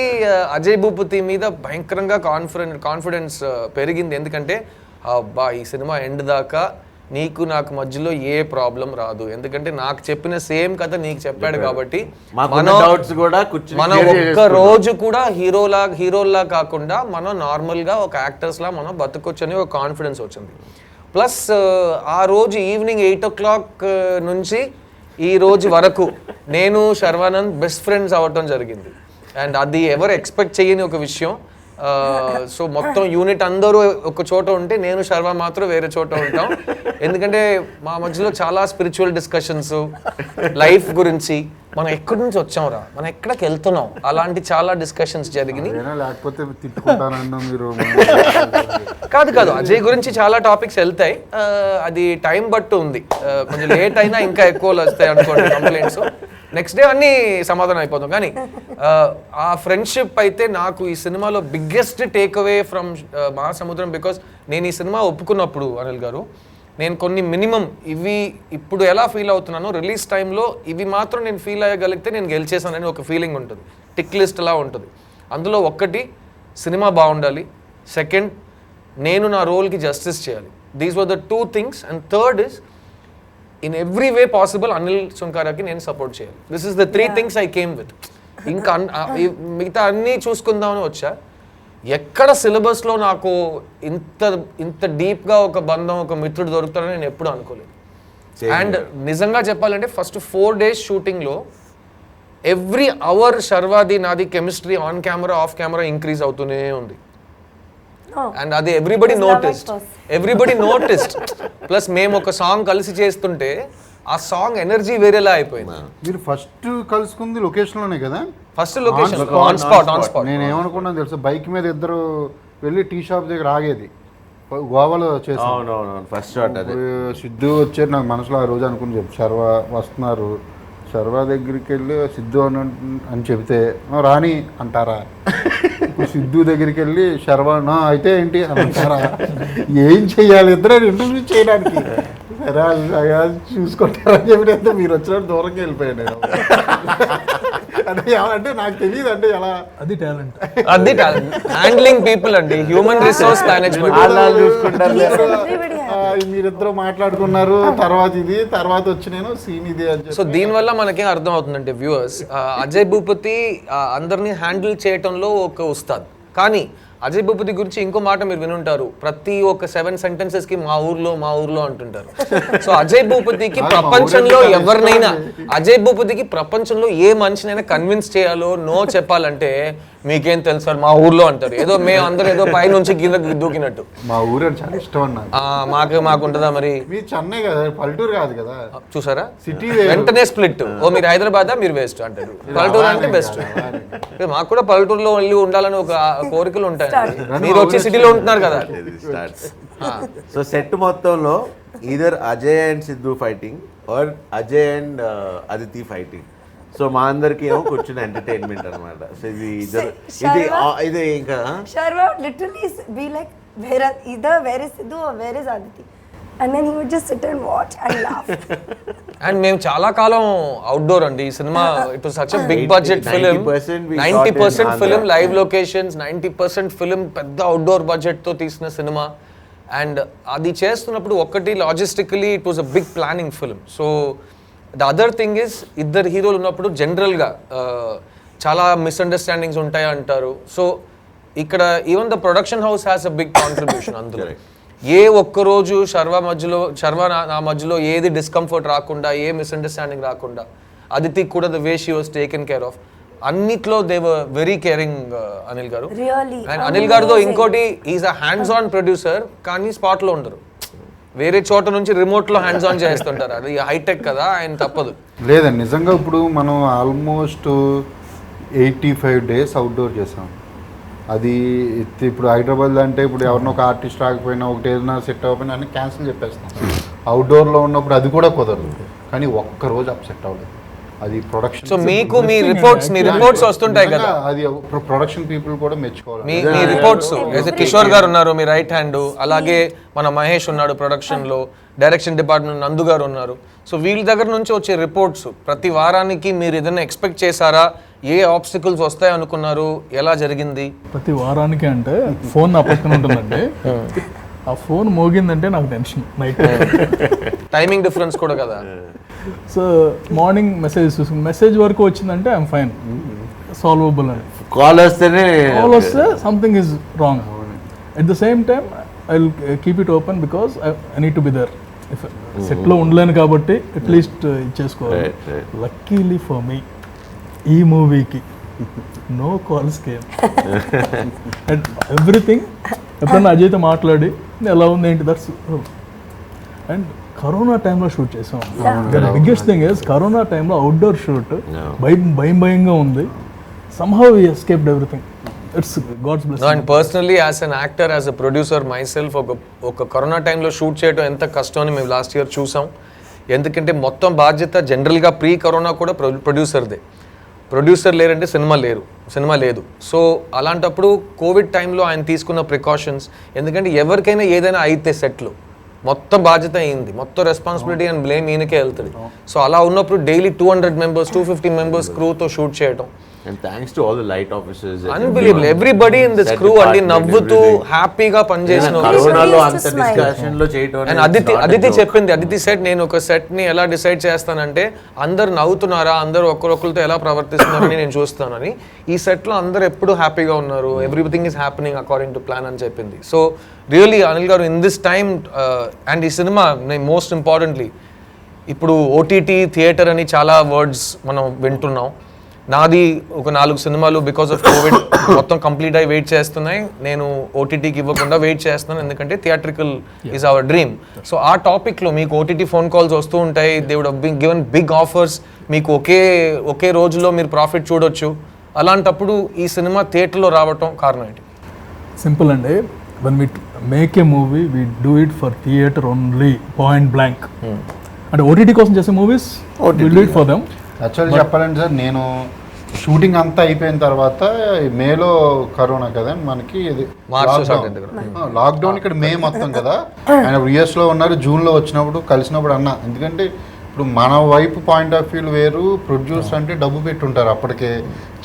అజయ్ భూపతి మీద భయంకరంగా కాన్ఫిడెన్స్ పెరిగింది. ఎందుకంటే అబ్బా ఈ సినిమా ఎండ్ దాకా నీకు నాకు మధ్యలో ఏ ప్రాబ్లం రాదు, ఎందుకంటే నాకు చెప్పిన సేమ్ కథ నీకు చెప్పాడు కాబట్టి మనం ఒక్క రోజు కూడా హీరోలా కాకుండా మనం నార్మల్గా ఒక యాక్టర్స్లా మనం బతుకొచ్చని ఒక కాన్ఫిడెన్స్ వచ్చింది. ప్లస్ ఆ రోజు ఈవినింగ్ 8 o'clock నుంచి ఈ రోజు వరకు నేను శర్వానంద్ బెస్ట్ ఫ్రెండ్స్ అవ్వటం జరిగింది. అండ్ అది ఎవరు ఎక్స్పెక్ట్ చేయని ఒక విషయం. సో మొత్తం యూనిట్ అందరూ ఒక చోట ఉంటే నేను శర్వ మాత్రం వేరే చోట ఉంటాం. ఎందుకంటే మా మధ్యలో చాలా స్పిరిచువల్ డిస్కషన్స్, లైఫ్ గురించి, మనం ఎక్కడి నుంచి వచ్చాంరా, మనం ఎక్కడికి వెళ్తున్నాం, అలాంటి చాలా డిస్కషన్స్ జరిగినాయి. లేకపోతే తిట్టుకుంటానన్నా మీరు. కాదు అజయ్ గురించి చాలా టాపిక్స్ వెళ్తాయి, అది టైం బట్టు ఉంది. కొంచెం లేట్ అయినా ఇంకా ఎక్కువ వస్తాయి అనుకోండి కంప్లైంట్స్. నెక్స్ట్ డే అన్నీ సమాధానం అయిపోతాం. కానీ ఆ ఫ్రెండ్షిప్ అయితే నాకు ఈ సినిమాలో బిగ్గెస్ట్ టేక్ అవే ఫ్రమ్ మహాసముద్రం. బికాస్ నేను ఈ సినిమా ఒప్పుకున్నప్పుడు అనిల్ గారు, నేను కొన్ని మినిమం ఇవి ఇప్పుడు ఎలా ఫీల్ అవుతున్నానో రిలీజ్ టైంలో ఇవి మాత్రం నేను ఫీల్ అయ్యగలిగితే నేను గెలిచేసానని ఒక ఫీలింగ్ ఉంటుంది, టిక్ లిస్ట్ లా ఉంటుంది. అందులో ఒక్కటి సినిమా బాగుండాలి, సెకండ్ నేను నా రోల్కి జస్టిస్ చేయాలి. These were the 2 things. And third is in every way possible Anil సుంకారాకి నేను సపోర్ట్ చేయాలి. This is the 3 things I came with. ఇంకా మిగతా అన్నీ చూసుకుందామని వచ్చా. ఎక్కడ సిలబస్లో నాకు ఇంత డీప్గా ఒక బంధం, ఒక మిత్రుడు దొరుకుతాడని నేను ఎప్పుడు అనుకోలేదు. అండ్ నిజంగా చెప్పాలంటే ఫస్ట్ 4 days షూటింగ్లో ఎవ్రీ అవర్ శర్వాది నాది chemistry on camera off camera increase అవుతూనే ఉంది. అండ్ అది ఎవ్రీబడి నోటిస్డ్. ప్లస్ మేము ఒక సాంగ్ కలిసి చేస్తుంటే ఆ సాంగ్ ఎనర్జీ వేరేలా అయిపోయింది. మీరు ఫస్ట్ కలుసుకుంది లొకేషన్లోనే కదా? First location on spot. నేను ఏమనుకున్నాను తెలుసా, బైక్ మీద ఇద్దరు వెళ్ళి టీ షాప్ దగ్గర ఆగేది గోవాలో చేసాను. ఫస్ట్ షాట్ అదే. సిద్ధు వచ్చారు, నాకు మనసులో ఆ రోజు అనుకుని చెప్పి శర్వా వస్తున్నారు, శర్వా దగ్గరికి వెళ్ళి సిద్ధు అని చెబితే రాణి అంటారా, ఇప్పుడు సిద్ధు దగ్గరికి వెళ్ళి శర్వా అయితే ఏంటి అని అంటారా, ఏం చెయ్యాలి ఇద్దరు ఇంటర్వ్యూ చేయడానికి, సరే చూసుకుంటారని చెప్పి మీరు వచ్చినట్టు దూరంగా వెళ్ళిపోయాను నేను. అంటే నాకు తెలియదు అంటే ఎలా, అది టాలెంట్. హ్యాండ్లింగ్ పీపుల్ అండి, హ్యూమన్ రిసోర్స్ మేనేజ్మెంట్ చూసుకుంటారు. మీరిద్దరు మాట్లాడుకున్నారు, తర్వాత వచ్చి నేను సీన్ ఇది అని. సో దీనివల్ల మనకేం అర్థం అవుతుందంటే వ్యూవర్స్, అజయ్ భూపతి అందరినీ హ్యాండిల్ చేయటంలో ఒక ఉస్తాద్. కానీ అజయ్ భూపతి గురించి ఇంకో మాట మీరు వినుంటారు, ప్రతి ఒక్క 7 sentences కి మా ఊర్లో అంటుంటారు. సో అజయ్ భూపతికి ప్రపంచంలో ఎవరినైనా, అజయ్ భూపతికి ప్రపంచంలో ఏ మనిషినైనా కన్విన్స్ చేయాలో నో చెప్పాలంటే మీకేం తెలుసు సార్ మా ఊర్లో అంటారు. ఏదో మేము అందరూ ఏదో పై నుంచి కిందకి దూకినట్టు. మా ఊరు చాలా ఇష్టం అన్నారు. మాకు ఉంటుందా మరి? మీ చెన్నై కదా, పల్లెటూరు కాదు కదా. చూసారా, సిటీ వెంటనే స్ప్లిట్. మీరు హైదరాబాద్ మీరు వేస్ట్ అంటారు, పల్లెటూరు అంటే బెస్ట్. మాకు కూడా పల్లెటూరులో వెళ్ళి ఉండాలని ఒక కోరికలు ఉంటాయి. మీరు వచ్చి సిటీలో ఉంటున్నారు కదా. సో సెట్ మొత్తంలో either Ajay and Siddhu fighting or Ajay and Aditi fighting. So మా అందరికి ఏమో కూర్చుని ఎంటర్టైన్మెంట్ అనమాట. సో ఇది ఇంకా Sharma would literally be like, where is Sidhu or where is Aditi? And then he would just sit and watch and laugh. And మేము చాలా కాలం అవుట్డోర్ అండి. ఈ సినిమా it was such a big budget film. 90% film live locations, 90% film పెద్ద outdoor budget తో తీసిన cinema. And అది చేస్తున్నప్పుడు ఒక్కటి logistically it was a big planning film. So the other thing is, ఇద్దరు హీరోలు ఉన్నప్పుడు జనరల్గా చాలా మిస్అండర్స్టాండింగ్స్ ఉంటాయి అంటారు. సో ఇక్కడ even the production house has a big contribution. అందులో ఏ ఒక్కరోజు శర్వా నా మధ్యలో ఏది డిస్కంఫర్ట్ రాకుండా, ఏ మిస్అండర్స్టాండింగ్ రాకుండా, అదితి కూడా the way she was taken care of, అన్నిట్లో they were very caring Anil garu. And Anil గారితో ఇంకోటి, is a hands on producer, కానీ స్పాట్లో ఉండరు. వేరే చోట నుంచి రిమోట్లో హ్యాండ్స్ ఆన్ చేస్తుంటారు. అది హైటెక్ కదా, ఆయన తప్పదు. లేదండి, నిజంగా ఇప్పుడు మనం ఆల్మోస్ట్ 85 days అవుట్డోర్ చేసాం. అది ఇప్పుడు హైదరాబాద్ అంటే ఇప్పుడు ఎవరినో ఒక ఆర్టిస్ట్ రాకపోయినా, ఒకటి ఏదైనా సెట్ అవ్వకపోయినా అన్ని క్యాన్సిల్ చెప్పేస్తాం. అవుట్డోర్లో ఉన్నప్పుడు అది కూడా కుదరదు. కానీ ఒక్కరోజు అప్సెట్ అవ్వలేదు. అది ప్రొడక్షన్. సో మీకు మీ రిపోర్ట్స్ వస్తుంటాయి కదా, అది ప్రొడక్షన్ పీపుల్ కూడా మెచ్చుకోవాలి. మీ రిపోర్ట్స్, కిషోర్ గారు ఉన్నారు మీ రైట్ హ్యాండ్, అలాగే మన మహేష్ ఉన్నాడు ప్రొడక్షన్ లో, డైరెక్షన్ డిపార్ట్మెంట్ నందు గారు ఉన్నారు. సో వీళ్ళ దగ్గర నుంచి వచ్చే రిపోర్ట్స్ ప్రతి వారానికి మీరు ఏదైనా ఎక్స్పెక్ట్ చేశారా? ఏ ఆబ్స్టికల్స్ వస్తాయి అనుకున్నారు? ఎలా జరిగింది? ప్రతి వారానికి అంటే ఫోన్ నా పక్కన ఉంటుందండి. ఆ ఫోన్ మోగిందంటే నాకు టెన్షన్. నైట్ టైమింగ్ డిఫరెన్స్ కూడా కదా. సో మార్నింగ్ మెసేజ్ వరకు వచ్చిందంటే ఐఎమ్ ఫైన్, సాల్వబుల్ అని. కాల్ వస్తే something is wrong. At the same time I will keep it open because I need to be there. సెట్లో ఉండలేను కాబట్టి అట్లీస్ట్ ఇచ్చేసుకోవాలి. లక్కీలీ ఫర్ మీ ఈ మూవీకి no calls came and everything. ఎప్పుడన్నా అజయ్తో మాట్లాడి ఎలా ఉంది ఏంటి, దట్స్. అండ్ కరోనా టైంలో షూట్ చేసాం. బిగ్గెస్ట్ థింగ్ ఇస్ కరోనా టైంలో అవుట్డోర్ షూట్ భయంగా ఉంది. somehow we escaped everything. It's God's blessing. And personally as an actor, as a producer myself, ఒక కరోనా టైంలో షూట్ చేయడం ఎంత కష్టం అని మేము లాస్ట్ ఇయర్ చూసాం. ఎందుకంటే మొత్తం బాధ్యత జనరల్గా ప్రీ కరోనా కూడా ప్రొడ్యూసర్దే. ప్రొడ్యూసర్ లేరంటే సినిమా లేదు. సో అలాంటప్పుడు కోవిడ్ టైంలో ఆయన తీసుకున్న ప్రికాషన్స్, ఎందుకంటే ఎవరికైనా ఏదైనా అయితే సెట్లు మొత్తం బాధ్యత అయింది, మొత్తం రెస్పాన్సిబిలిటీ అండ్ బ్లేమ్ ఈయనకే వెళ్తుంది. సో అలా ఉన్నప్పుడు డైలీ 200 మెంబర్స్ 250 మెంబర్స్ క్రూతో షూట్ చేయడం, And thanks to all the light officers. Unbelievable. Everybody in this crew అండి నవ్వుతూ హ్యాపీగా పనిచేసిన కరోనాలో Everybody అంత used to smile. డిస్కషన్ లో చేయటం అండ్ అదితి చెప్పింది, అదితి సెట్ నేను ఒక సెట్ ని ఎలా డిసైడ్ చేస్తానంటే అందరు నవ్వుతున్నారా, అందరూ ఒకరితో ఎలా ప్రవర్తిస్తున్నారని నేను చూస్తానని. ఈ సెట్ లో అందరు ఎప్పుడు హ్యాపీగా ఉన్నారు, everything is happening according to plan అని చెప్పింది. So really Anil garu in this time and ఈ సినిమా మోస్ట్ ఇంపార్టెంట్లీ ఇప్పుడు ఓటీటీ థియేటర్ అని చాలా వర్డ్స్ మనం వింటున్నాం. నాది ఒక 4 సినిమాలు బికాస్ ఆఫ్ కోవిడ్ మొత్తం కంప్లీట్ అయి వెయిట్ చేస్తున్నాయి. నేను ఓటీటీకి ఇవ్వకుండా వెయిట్ చేస్తున్నాను, ఎందుకంటే theatrical is our dream. So ఆ టాపిక్లో మీకు ఓటీటీ ఫోన్ కాల్స్ వస్తూ ఉంటాయి, they would have given big offers, మీకు ఒకే రోజులో మీరు ప్రాఫిట్ చూడొచ్చు. అలాంటప్పుడు ఈ సినిమా థియేటర్లో రావటం కారణం ఏంటి? సింపుల్ అండి. when we make a movie we do it for theater only, point blank. అంటే ఓటీటీ కోసం చేసే movies we do it for them. Actually చెప్పాలంటే సార్, నేను షూటింగ్ అంతా అయిపోయిన తర్వాత మేలో కరోనా కదా మనకి, ఇది లాక్డౌన్ ఇక్కడ మే మొత్తం కదా. ఆయన యుఎస్లో ఉన్నారు, జూన్లో వచ్చినప్పుడు కలిసినప్పుడు అన్న, ఎందుకంటే ఇప్పుడు మన వైపు పాయింట్ ఆఫ్ వ్యూ వేరు, ప్రొడ్యూసర్ అంటే డబ్బు పెట్టుంటారు, అప్పటికే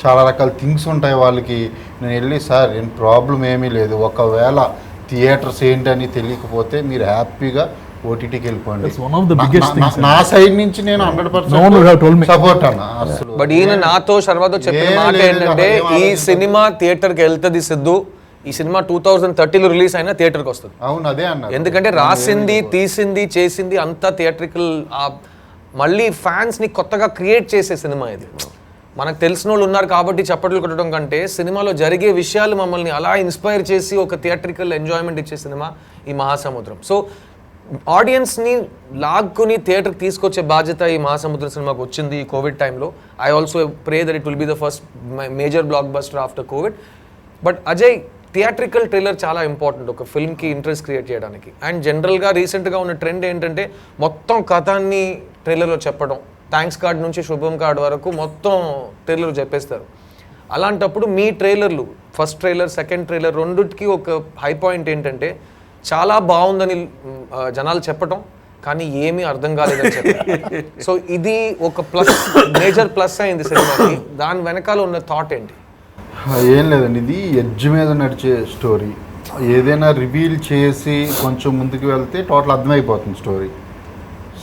చాలా రకాల థింగ్స్ ఉంటాయి వాళ్ళకి. నేను వెళ్ళి సార్ ఏం ప్రాబ్లం ఏమీ లేదు, ఒకవేళ థియేటర్స్ ఏంటని తెలియకపోతే మీరు హ్యాపీగా ఓటీటీకి వెళ్ళిపోండి. That's one of the biggest things. నా సైడ్ నుంచి నేను No one would have told me. 100% support అన్న. అసలు బట్ ఈయన నాతో శర్వాతో చెప్పిన మాట ఏంటంటే, ఈ సినిమా థియేటర్కి వెళ్తుంది సిద్ధు, ఈ సినిమా 2030లో రిలీజ్ అయినా థియేటర్కి వస్తుంది. అవును అదే అన్న, ఎందుకంటే రాసింది, తీసింది, చేసింది అంతా థియేట్రికల్, మళ్ళీ ఫ్యాన్స్ ని కొత్తగా క్రియేట్ చేసే సినిమా ఇది. మనకు తెలిసిన వాళ్ళు ఉన్నారు కాబట్టి చప్పట్లు కొట్టడం కంటే, సినిమాలో జరిగే విషయాలు మమ్మల్ని అలా ఇన్స్పైర్ చేసి ఒక థియేట్రికల్ ఎంజాయ్మెంట్ ఇచ్చే సినిమా ఈ మహాసముద్రం. సో ఆడియన్స్ని లాక్కుని థియేటర్కి తీసుకొచ్చే బాధ్యత ఈ మహాసముద్రం సినిమాకి వచ్చింది ఈ కోవిడ్ టైంలో. I also pray that it will be the first major block buster after Covid. But Ajay, theatrical trailer చాలా ఇంపార్టెంట్ ఒక ఫిల్మ్కి ఇంట్రెస్ట్ క్రియేట్ చేయడానికి. అండ్ జనరల్గా రీసెంట్గా ఉన్న ట్రెండ్ ఏంటంటే మొత్తం కథాన్ని ట్రైలర్లో చెప్పడం, థ్యాంక్స్ కార్డ్ నుంచి శుభం కార్డ్ వరకు మొత్తం ట్రైలర్ చెప్పేస్తారు. అలాంటప్పుడు మీ ట్రైలర్లు, ఫస్ట్ ట్రైలర్, సెకండ్ ట్రైలర్ రెండుకి ఒక హై పాయింట్ ఏంటంటే చాలా బాగుందని జనాలు చెప్పటం, కానీ ఏమీ అర్థం కాలేదని చెప్పారు. సో ఇది ఒక ప్లస్, మేజర్ ప్లస్ అయింది సినిమాకి. దాని వెనకాల ఉన్న థాట్ ఏంటి? ఏం లేదండి, ఇది ఎడ్జ్ మీద నడిచే స్టోరీ. ఏదైనా రివీల్ చేసి కొంచెం ముందుకు వెళ్తే టోటల్ అర్థమైపోతుంది స్టోరీ.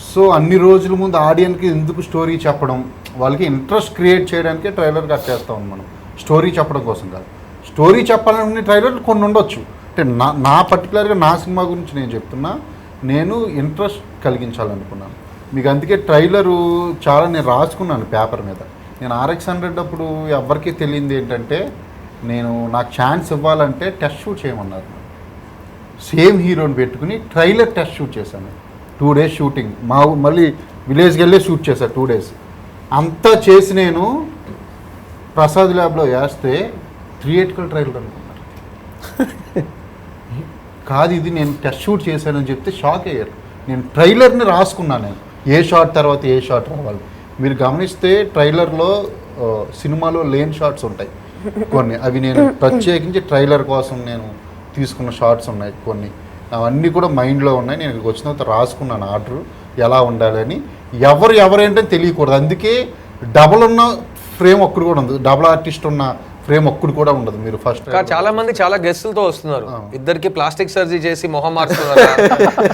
సో అన్ని రోజుల ముందు ఆడియన్కి ఎందుకు స్టోరీ చెప్పడం, వాళ్ళకి ఇంట్రెస్ట్ క్రియేట్ చేయడానికే ట్రైలర్ కట్ చేస్తాం మనం, స్టోరీ చెప్పడం కోసం కాదు. స్టోరీ చెప్పాలనుకునే ట్రైలర్లు కొన్ని ఉండొచ్చు, అంటే నా పర్టికులర్గా నా సినిమా గురించి నేను చెప్తున్నా, నేను ఇంట్రెస్ట్ కలిగించాలనుకున్నాను మీకు. అందుకే ట్రైలరు చాలా నేను రాసుకున్నాను పేపర్ మీద. నేను RX100 అప్పుడు ఎవరికీ తెలియంది ఏంటంటే, నాకు ఛాన్స్ ఇవ్వాలంటే టెస్ట్ షూట్ చేయమన్నారు. సేమ్ హీరోని పెట్టుకుని ట్రైలర్ టెస్ట్ షూట్ చేశాను. 2 days షూటింగ్, మళ్ళీ విలేజ్కి వెళ్ళే షూట్ చేశాను 2 days. అంతా చేసి నేను ప్రసాద్ ల్యాబ్లో వేస్తే థియేట్రికల్ ట్రైలర్ అనుకున్నారు. కాదు ఇది నేను టెస్ట్ షూట్ చేశానని చెప్తే షాక్ అయ్యారు. నేను ట్రైలర్ని రాసుకున్నాను, నేను ఏ షాట్ తర్వాత ఏ షాట్ రావాలి. మీరు గమనిస్తే ట్రైలర్లో సినిమాలో లేని షాట్స్ ఉంటాయి కొన్ని, అవి నేను ప్రత్యేకించి ట్రైలర్ కోసం నేను తీసుకున్న షాట్స్ ఉన్నాయి కొన్ని, అవన్నీ కూడా మైండ్లో ఉన్నాయి. నేను ఇక్కడికి వచ్చిన తర్వాత రాసుకున్నాను ఆర్డర్ ఎలా ఉండాలని. ఎవరేంటని తెలియకూడదు, అందుకే డబల్ ఉన్న ఫ్రేమ్ ఒక్కడు కూడా ఉండదు, డబల్ ఆర్టిస్ట్ ఉన్న ఫ్రేమ్ ఒక్కడు కూడా ఉండదు. మీరు ఫస్ట్ చాలా మంది చాలా గెస్టులతో వస్తున్నారు, ఇద్దరికి ప్లాస్టిక్ సర్జరీ చేసి మొహం మార్చుతున్నారా,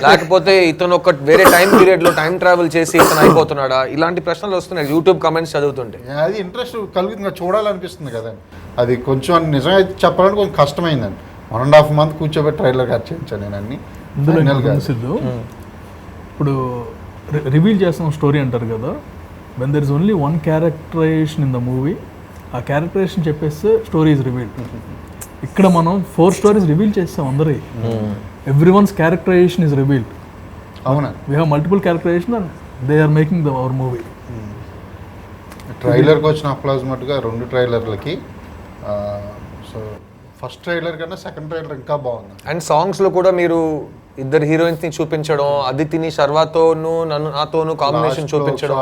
లేకపోతే ఇతను ఒక వేరే టైం పీరియడ్ లో టైం ట్రావెల్ చేసి ఇతను అయిపోతున్నాడా, ఇలాంటి ప్రశ్నలు వస్తున్నాయి యూట్యూబ్ కమెంట్స్ చదువుతుంటే. అది ఇంట్రెస్ట్ కలుగుతుంది, చూడాలనిపిస్తుంది కదండి. అది కొంచెం నిజంగా చెప్పాలంటే కొంచెం కష్టమైందండి. 1.5 month కూర్చోబెట్టి ట్రైలర్ కట్ చేయించాను నేను అన్ని. సిద్ధు ఇప్పుడు రివీల్ చేస్తున్న స్టోరీ అంటారు కదా, when there is only one characterization in the movie, ఆ క్యారెక్టరైజేషన్ చెప్పేస్తే స్టోరీ ఇస్ రివీల్డ్. ఇక్కడ మనం 4 stories రివీల్ చేస్తాం అందరి, everyone's characterization is revealed. అవునా, we have multiple characterization and they are making the our movie. ట్రైలర్కి వచ్చిన అప్లాజ్మెంట్గా 2 ట్రైలర్లకి, సో ఫస్ట్ ట్రైలర్ కన్నా సెకండ్ ట్రైలర్ ఇంకా బాగుంది. అండ్ సాంగ్స్లో కూడా మీరు ఇద్దరు హీరోయిన్స్ ని చూపించడం, అదితిని శర్వాతోను నాతోను కాంబినేషన్ చూపించడం,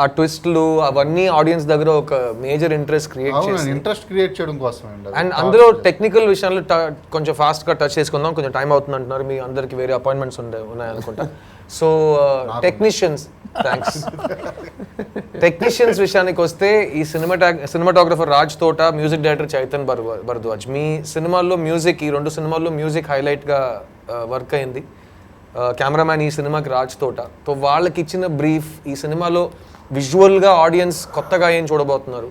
ఆ ట్విస్ట్లు అవన్నీ ఆడియన్స్ దగ్గర ఒక మేజర్ ఇంట్రెస్ట్ క్రియేట్ చేసి ఇంట్రెస్ట్ క్రియేట్ చేయడం కోసం అండ్ అందులో టెక్నికల్ విషయాలు కొంచెం ఫాస్ట్ గా టచ్ చేసుకుందాం, కొంచెం టైం అవుతుంది అంటున్నారు, మీ అందరికి వేరే అపాయింట్మెంట్స్ ఉన్నాయనుకుంటా. సో టెక్నీషియన్స్ విషయానికి వస్తే ఈ సినిమాటోగ్రఫర్ రాజ్ తోట, మ్యూజిక్ డైరెక్టర్ చైతన్ భరద్వాజ్. మీ సినిమాల్లో మ్యూజిక్, ఈ 2 సినిమాల్లో మ్యూజిక్ హైలైట్గా వర్క్ అయింది. కెమెరామ్యాన్ ఈ సినిమాకి రాజ్ తోట. సో వాళ్ళకి ఇచ్చిన బ్రీఫ్, ఈ సినిమాలో విజువల్గా ఆడియన్స్ కొత్తగా ఏం చూడబోతున్నారు,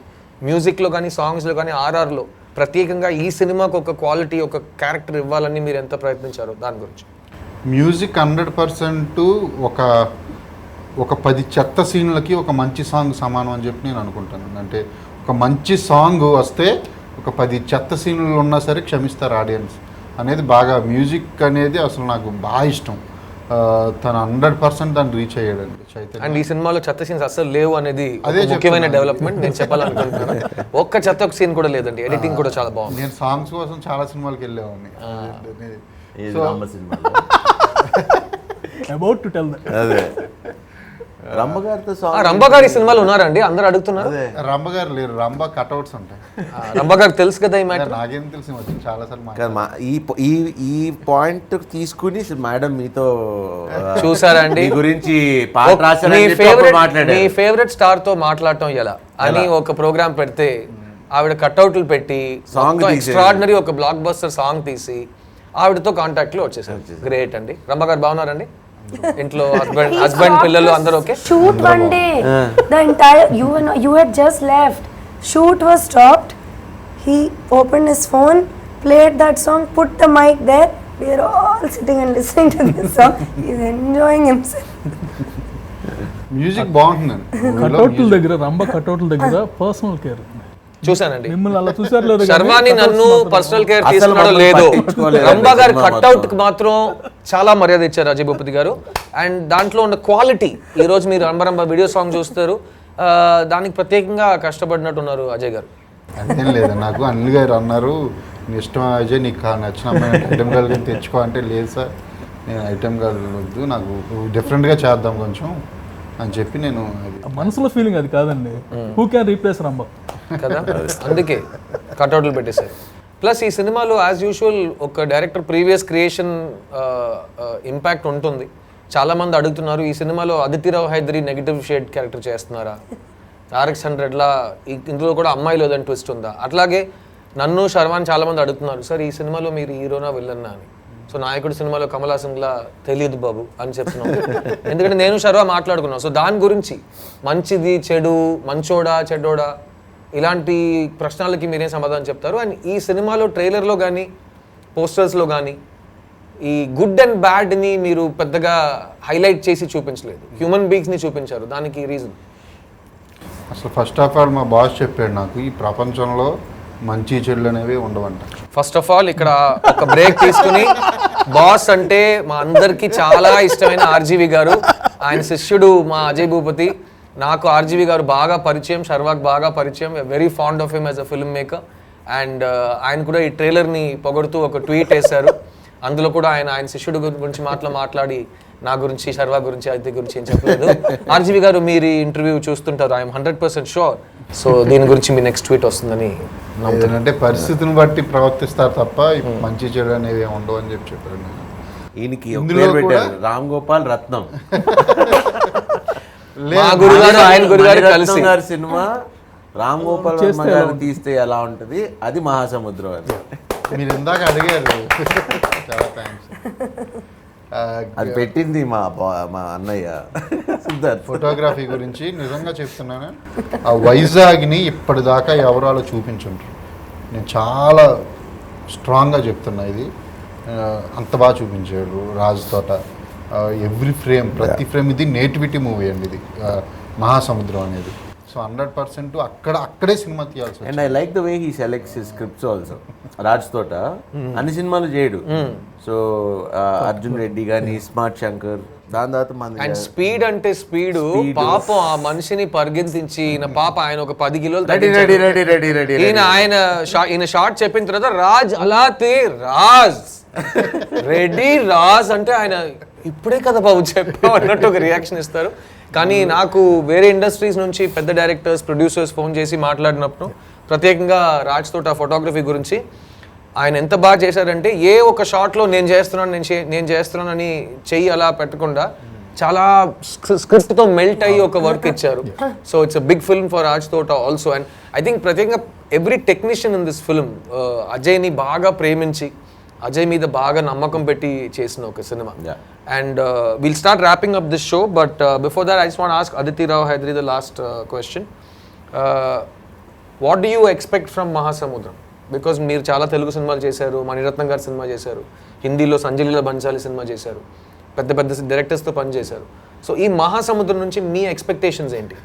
మ్యూజిక్లో కానీ సాంగ్స్లో కానీ ఆర్ఆర్లో ప్రత్యేకంగా ఈ సినిమాకి ఒక క్వాలిటీ, ఒక క్యారెక్టర్ ఇవ్వాలని మీరు ఎంత ప్రయత్నించారు దాని గురించి? మ్యూజిక్ 100% ఒక 10 చెత్త సీన్లకి ఒక మంచి సాంగ్ సమానం అని చెప్పి నేను అనుకుంటాను. అంటే ఒక మంచి సాంగ్ వస్తే ఒక 10 చెత్త సీన్లు ఉన్నా సరే క్షమిస్తారు ఆడియన్స్ అనేది. బాగా మ్యూజిక్ అనేది అసలు నాకు బాగా ఇష్టం. తను 100% దాన్ని రీచ్ అయ్యాడండి చైతన్య. అండ్ ఈ సినిమాలో చెత్త సీన్స్ అసలు లేవు అనేది అదే ముఖ్యమైన డెవలప్మెంట్ నేను చెప్పాలనుకుంటున్నాను. ఒక్క చెత్త సీన్ కూడా లేదండి, ఎడిటింగ్ కూడా చాలా బాగుంది. నేను సాంగ్స్ కోసం చాలా సినిమాలకి వెళ్ళేవాడిని. About to tell that. అదే రంభ గారి సినిమాలు ఉన్నారండి, అందరూ అడుగుతున్నారు. రంభ గారు లేరు, రంభ కట్అవుట్స్ ఉంటాయి. రంభ గారు తెలుసు కదా ఈ మ్యాటర్. నాకేం తెలిసి వచ్చింది చాలా సార్లు. ఈ పాయింట్ తీసుకుని మేడం మీతో చూసారండి గురించి మీ ఫేవరెట్ స్టార్ తో మాట్లాడటం ఎలా అని ఒక ప్రోగ్రామ్ పెడితే ఆవిడ కట్అవుట్లు పెట్టి ఎక్స్ట్రాడినరీ ఒక బ్లాక్ బస్టర్ సాంగ్ తీసి ఆవిడతో కాంటాక్ట్ లో వచ్చేసారు. గ్రేట్ అండి. రంభ గారు బాగున్నారండి? ఇంట్లో హస్బెండ్ పిల్లలు అందరూ okay? Shoot one day, the entire you had just left. Shoot was stopped. He opened his phone, played that song, put the mic there. We are all sitting and listening to this song. He's enjoying himself. Music బాగుంటుందండి. కట్అవుట్ల దగ్గర, రంభ కట్అవుట్ల దగ్గర personal care. చూసానండి. మిమ్మల్ని అలా చూసారు లేదు, శర్వాని నన్ను personal care తీసుకున్నాడో లేదో, రంభ గారి కట్అవుట్ కి మాత్రం చాలా మర్యాద ఇచ్చారు అజయ్ భూపతి గారు. అండ్ దాంట్లో ఉన్న క్వాలిటీ, ఈ రోజు మీరు రంభ వీడియో సాంగ్ చూస్తారు, దానికి ప్రత్యేకంగా కష్టపడినట్టున్నారు అజయ్ గారు. అదేం లేదు, నాకు అనిల్ గారు అన్నారు నీ ఇష్టం అజయ్, నీకు నచ్చిన అమ్మాయి ఐటెం గారు తెచ్చుకో అంటే, లేదు సార్ నేను ఐటెం గారు వద్దు, నాకు డిఫరెంట్గా చేద్దాం కొంచెం అని చెప్పి నేను. మనసులో ఫీలింగ్ అది కాదండి. హూ క్యాన్ రీప్లేస్ రంభ కదా, అందుకే కట్అవుట్లు పెట్టేశారు. ప్లస్ ఈ సినిమాలో యాజ్ యూజువల్ ఒక డైరెక్టర్ ప్రీవియస్ క్రియేషన్ ఇంపాక్ట్ ఉంటుంది. చాలామంది అడుగుతున్నారు ఈ సినిమాలో Aditi Rao Hydari negative shade character చేస్తున్నారా, RX-100లా ఇందులో కూడా అమ్మాయి లేదని ట్విస్ట్ ఉందా? అట్లాగే నన్ను శర్వాన్ చాలామంది అడుగుతున్నారు సార్ ఈ సినిమాలో మీరు హీరోనా విల్లన్నా అని. సో నాయకుడు సినిమాలో కమల్ హాసన్లా తెలియదు బాబు అని చెప్తున్నాను, ఎందుకంటే నేను శర్వా మాట్లాడుకున్నాను. సో దాని గురించి మంచిది చెడు, మంచోడా చెడ్డోడా, ఇలాంటి ప్రశ్నలకి మీరేం సమాధానం చెప్తారు? అండ్ ఈ సినిమాలో ట్రైలర్లో కానీ పోస్టర్స్లో కానీ ఈ గుడ్ అండ్ బ్యాడ్ని మీరు పెద్దగా హైలైట్ చేసి చూపించలేదు, హ్యూమన్ బీయింగ్స్ని చూపించారు. దానికి రీజన్ అసలు ఫస్ట్ ఆఫ్ ఆల్ మా బాస్ చెప్పాడు నాకు, ఈ ప్రపంచంలో మంచి చెడులు అనేవి ఉండవంట. ఫస్ట్ ఆఫ్ ఆల్ ఇక్కడ ఒక బ్రేక్ తీసుకుని, బాస్ అంటే మా అందరికీ చాలా ఇష్టమైన ఆర్జీవి గారు, ఆయన శిష్యుడు మా అజయ్ భూపతి. నాకు ఆర్జీవి గారు బాగా పరిచయం, శర్వాక్ బాగా పరిచయం, very fond of him as a film maker. And ఆయన కూడా ఈ ట్రైలర్ని పొగడుతూ ఒక ట్వీట్ వేశారు. అందులో కూడా ఆయన శిష్యుడు గురించి మాట్లాడి నా గురించి, శర్వా గురించి, అదితి గురించి ఏం చెప్పలేదు. ఆర్జీవి గారు మీరు ఈ ఇంటర్వ్యూ చూస్తుంటారు, ఐఎమ్ 100% షూర్. సో దీని గురించి మీ నెక్స్ట్ ట్వీట్ వస్తుందని అంటే పరిస్థితిని బట్టి ప్రవర్తిస్తారు తప్ప మంచి చెడు అనేవి ఉండవు అని చెప్పారు. ఈయనకి పేరు పెట్టారు రామ్ గోపాల్ రత్నం. మా గురుగారు ఆయన గురుగారు కలిసి సినిమా రామ్ గోపాల్ వర్మ గారు తీస్తే ఎలా ఉంటది, అది మహాసముద్రం. అది మీరు ఇందాక అడిగారు, చాలా థ్యాంక్స్. అది పెట్టింది మా అన్నయ్య సిద్ధార్థ్. ఫోటోగ్రఫీ గురించి నిజంగా చెప్తున్నాను, ఆ వైజాగ్ని ఇప్పటిదాకా ఎవరు అలా చూపించుంటారు. నేను చాలా స్ట్రాంగ్గా చెప్తున్నా, ఇది అంత బాగా చూపించాడు రాజ్ తోట. ఎవ్రీ ఫ్రేమ్, ప్రతి ఫ్రేమ్, ఇది నేటివిటీ మూవీ అండి ఇది మహాసముద్రం అనేది. సో 100% అక్కడే సినిమా తీయాల్సి. And I like the way he selects his scripts also. Raj Thota అన్ని సినిమాలు చేయడు. సో అర్జున్ రెడ్డి కానీ, స్మార్ట్ శంకర్, దాని తర్వాత అండ్ స్పీడ్ అంటే స్పీడ్, పాపం ఆ మనిషిని పరిగెత్తించి ఆయన ఒక 10 కిలోలు ఈయన షార్ట్ చెప్పిన తర్వాత రాజ్ అలా రాజ్ రెడీ రాజ్ అంటే ఆయన ఇప్పుడే కదా బాబు చెప్పావు అన్నట్టు ఒక రియాక్షన్ ఇస్తారు. కానీ నాకు వేరే ఇండస్ట్రీస్ నుంచి పెద్ద డైరెక్టర్స్ ప్రొడ్యూసర్స్ ఫోన్ చేసి మాట్లాడినప్పుడు ప్రత్యేకంగా రాజ్ తోట ఫోటోగ్రఫీ గురించి ఆయన ఎంత బాగా చేశారంటే ఏ ఒక షాట్లో నేను చేస్తున్నానని చెయ్యి అలా పెట్టకుండా చాలా స్క్రిప్ట్తో మెల్ట్ అయ్యి ఒక వర్క్ ఇచ్చారు. So it's a big film for Raj Thota also. And I think ప్రత్యేకంగా every technician in this film అజయ్ని బాగా ప్రేమించి అజయ్ మీద బాగా నమ్మకం పెట్టి చేసిన ఒక cinema. And will start wrapping up this show, but before that I just want ask Aditi Rao Hydari the last question. What do you expect from Mahasamudram? Because మీరు చాలా తెలుగు సినిమాలు చేశారు, మణిరత్నం గారు సినిమా చేశారు, హిందీలో సంజయ్ లీలా బన్సాలి సినిమా చేశారు, పెద్ద పెద్ద డైరెక్టర్స్తో పనిచేశారు. సో ఈ మహాసముద్రం నుంచి మీ ఎక్స్పెక్టేషన్స్ ఏంటి?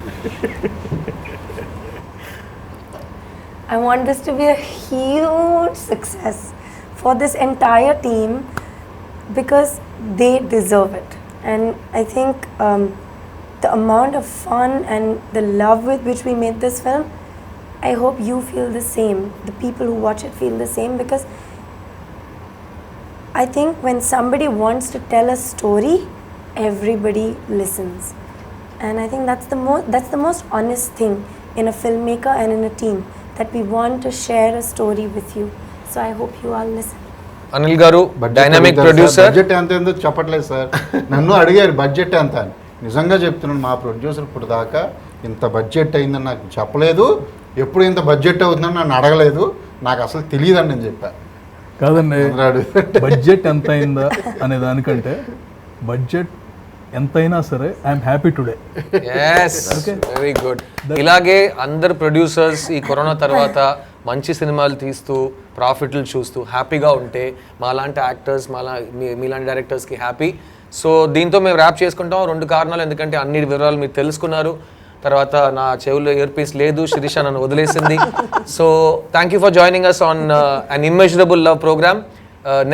I want this to be a huge success for this entire team because they deserve it. And I think the amount of fun and the love with which we made this film, I hope you feel the same. The people who watch it feel the same, because I think when somebody wants to tell a story, everybody listens. And I think that's the most honest thing in a filmmaker and in a team, that we want to share a story with you. So I hope you all listen. Anil గారు dynamic producer. Budget ఎంత ఏందో చెప్పట్లేదు sir. నన్ను అడిగారు budget ఎంత అని. నిజంగా చెప్తున్నాను, మా ప్రొడ్యూసర్ ఇప్పుడు దాకా ఇంత బడ్జెట్ అయిందని నాకు చెప్పలేదు. ఎప్పుడు ఇంత బడ్జెట్ అవుతుందని నన్ను అడగలేదు. నాకు అసలు తెలియదని నేను చెప్పాను. కాదండి, బడ్జెట్ ఎంత అయిందా అనే దానికంటే బడ్జెట్ ఎంతైనా సరే I'm happy today. Very good. ఇలాగే అందరు ప్రొడ్యూసర్స్ ఈ కరోనా తర్వాత మంచి సినిమాలు తీస్తూ ప్రాఫిట్లు చూస్తూ హ్యాపీగా ఉంటే మాలాంటి యాక్టర్స్ మీలాంటి డైరెక్టర్స్కి హ్యాపీ. సో దీంతో మేము ర్యాప్ చేసుకుంటాం. 2 కారణాలు, ఎందుకంటే అన్ని వివరాలు మీరు తెలుసుకున్నారు. తర్వాత నా చెవుల్లో ఇయర్ పీస్ లేదు, శిరీష నన్ను వదిలేసింది. So thank you for joining us on an immeasurable love programme.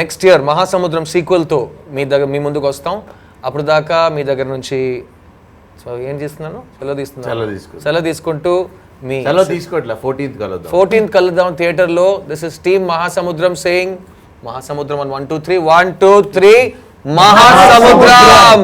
Next year Mahasamudram సీక్వెల్తో మీ ముందుకు వస్తాం. అప్పుడు దాకా మీ దగ్గర నుంచి సో ఏం చేస్తున్నాను, సెలవు తీసుకుంటూ మీ 14th కలుద్దాం థియేటర్లో. దిస్ ఇస్ టీమ్ మహాసముద్రం సేయింగ్ మహాసముద్రం 1 2 3 1 2 3 మహాసముద్రం.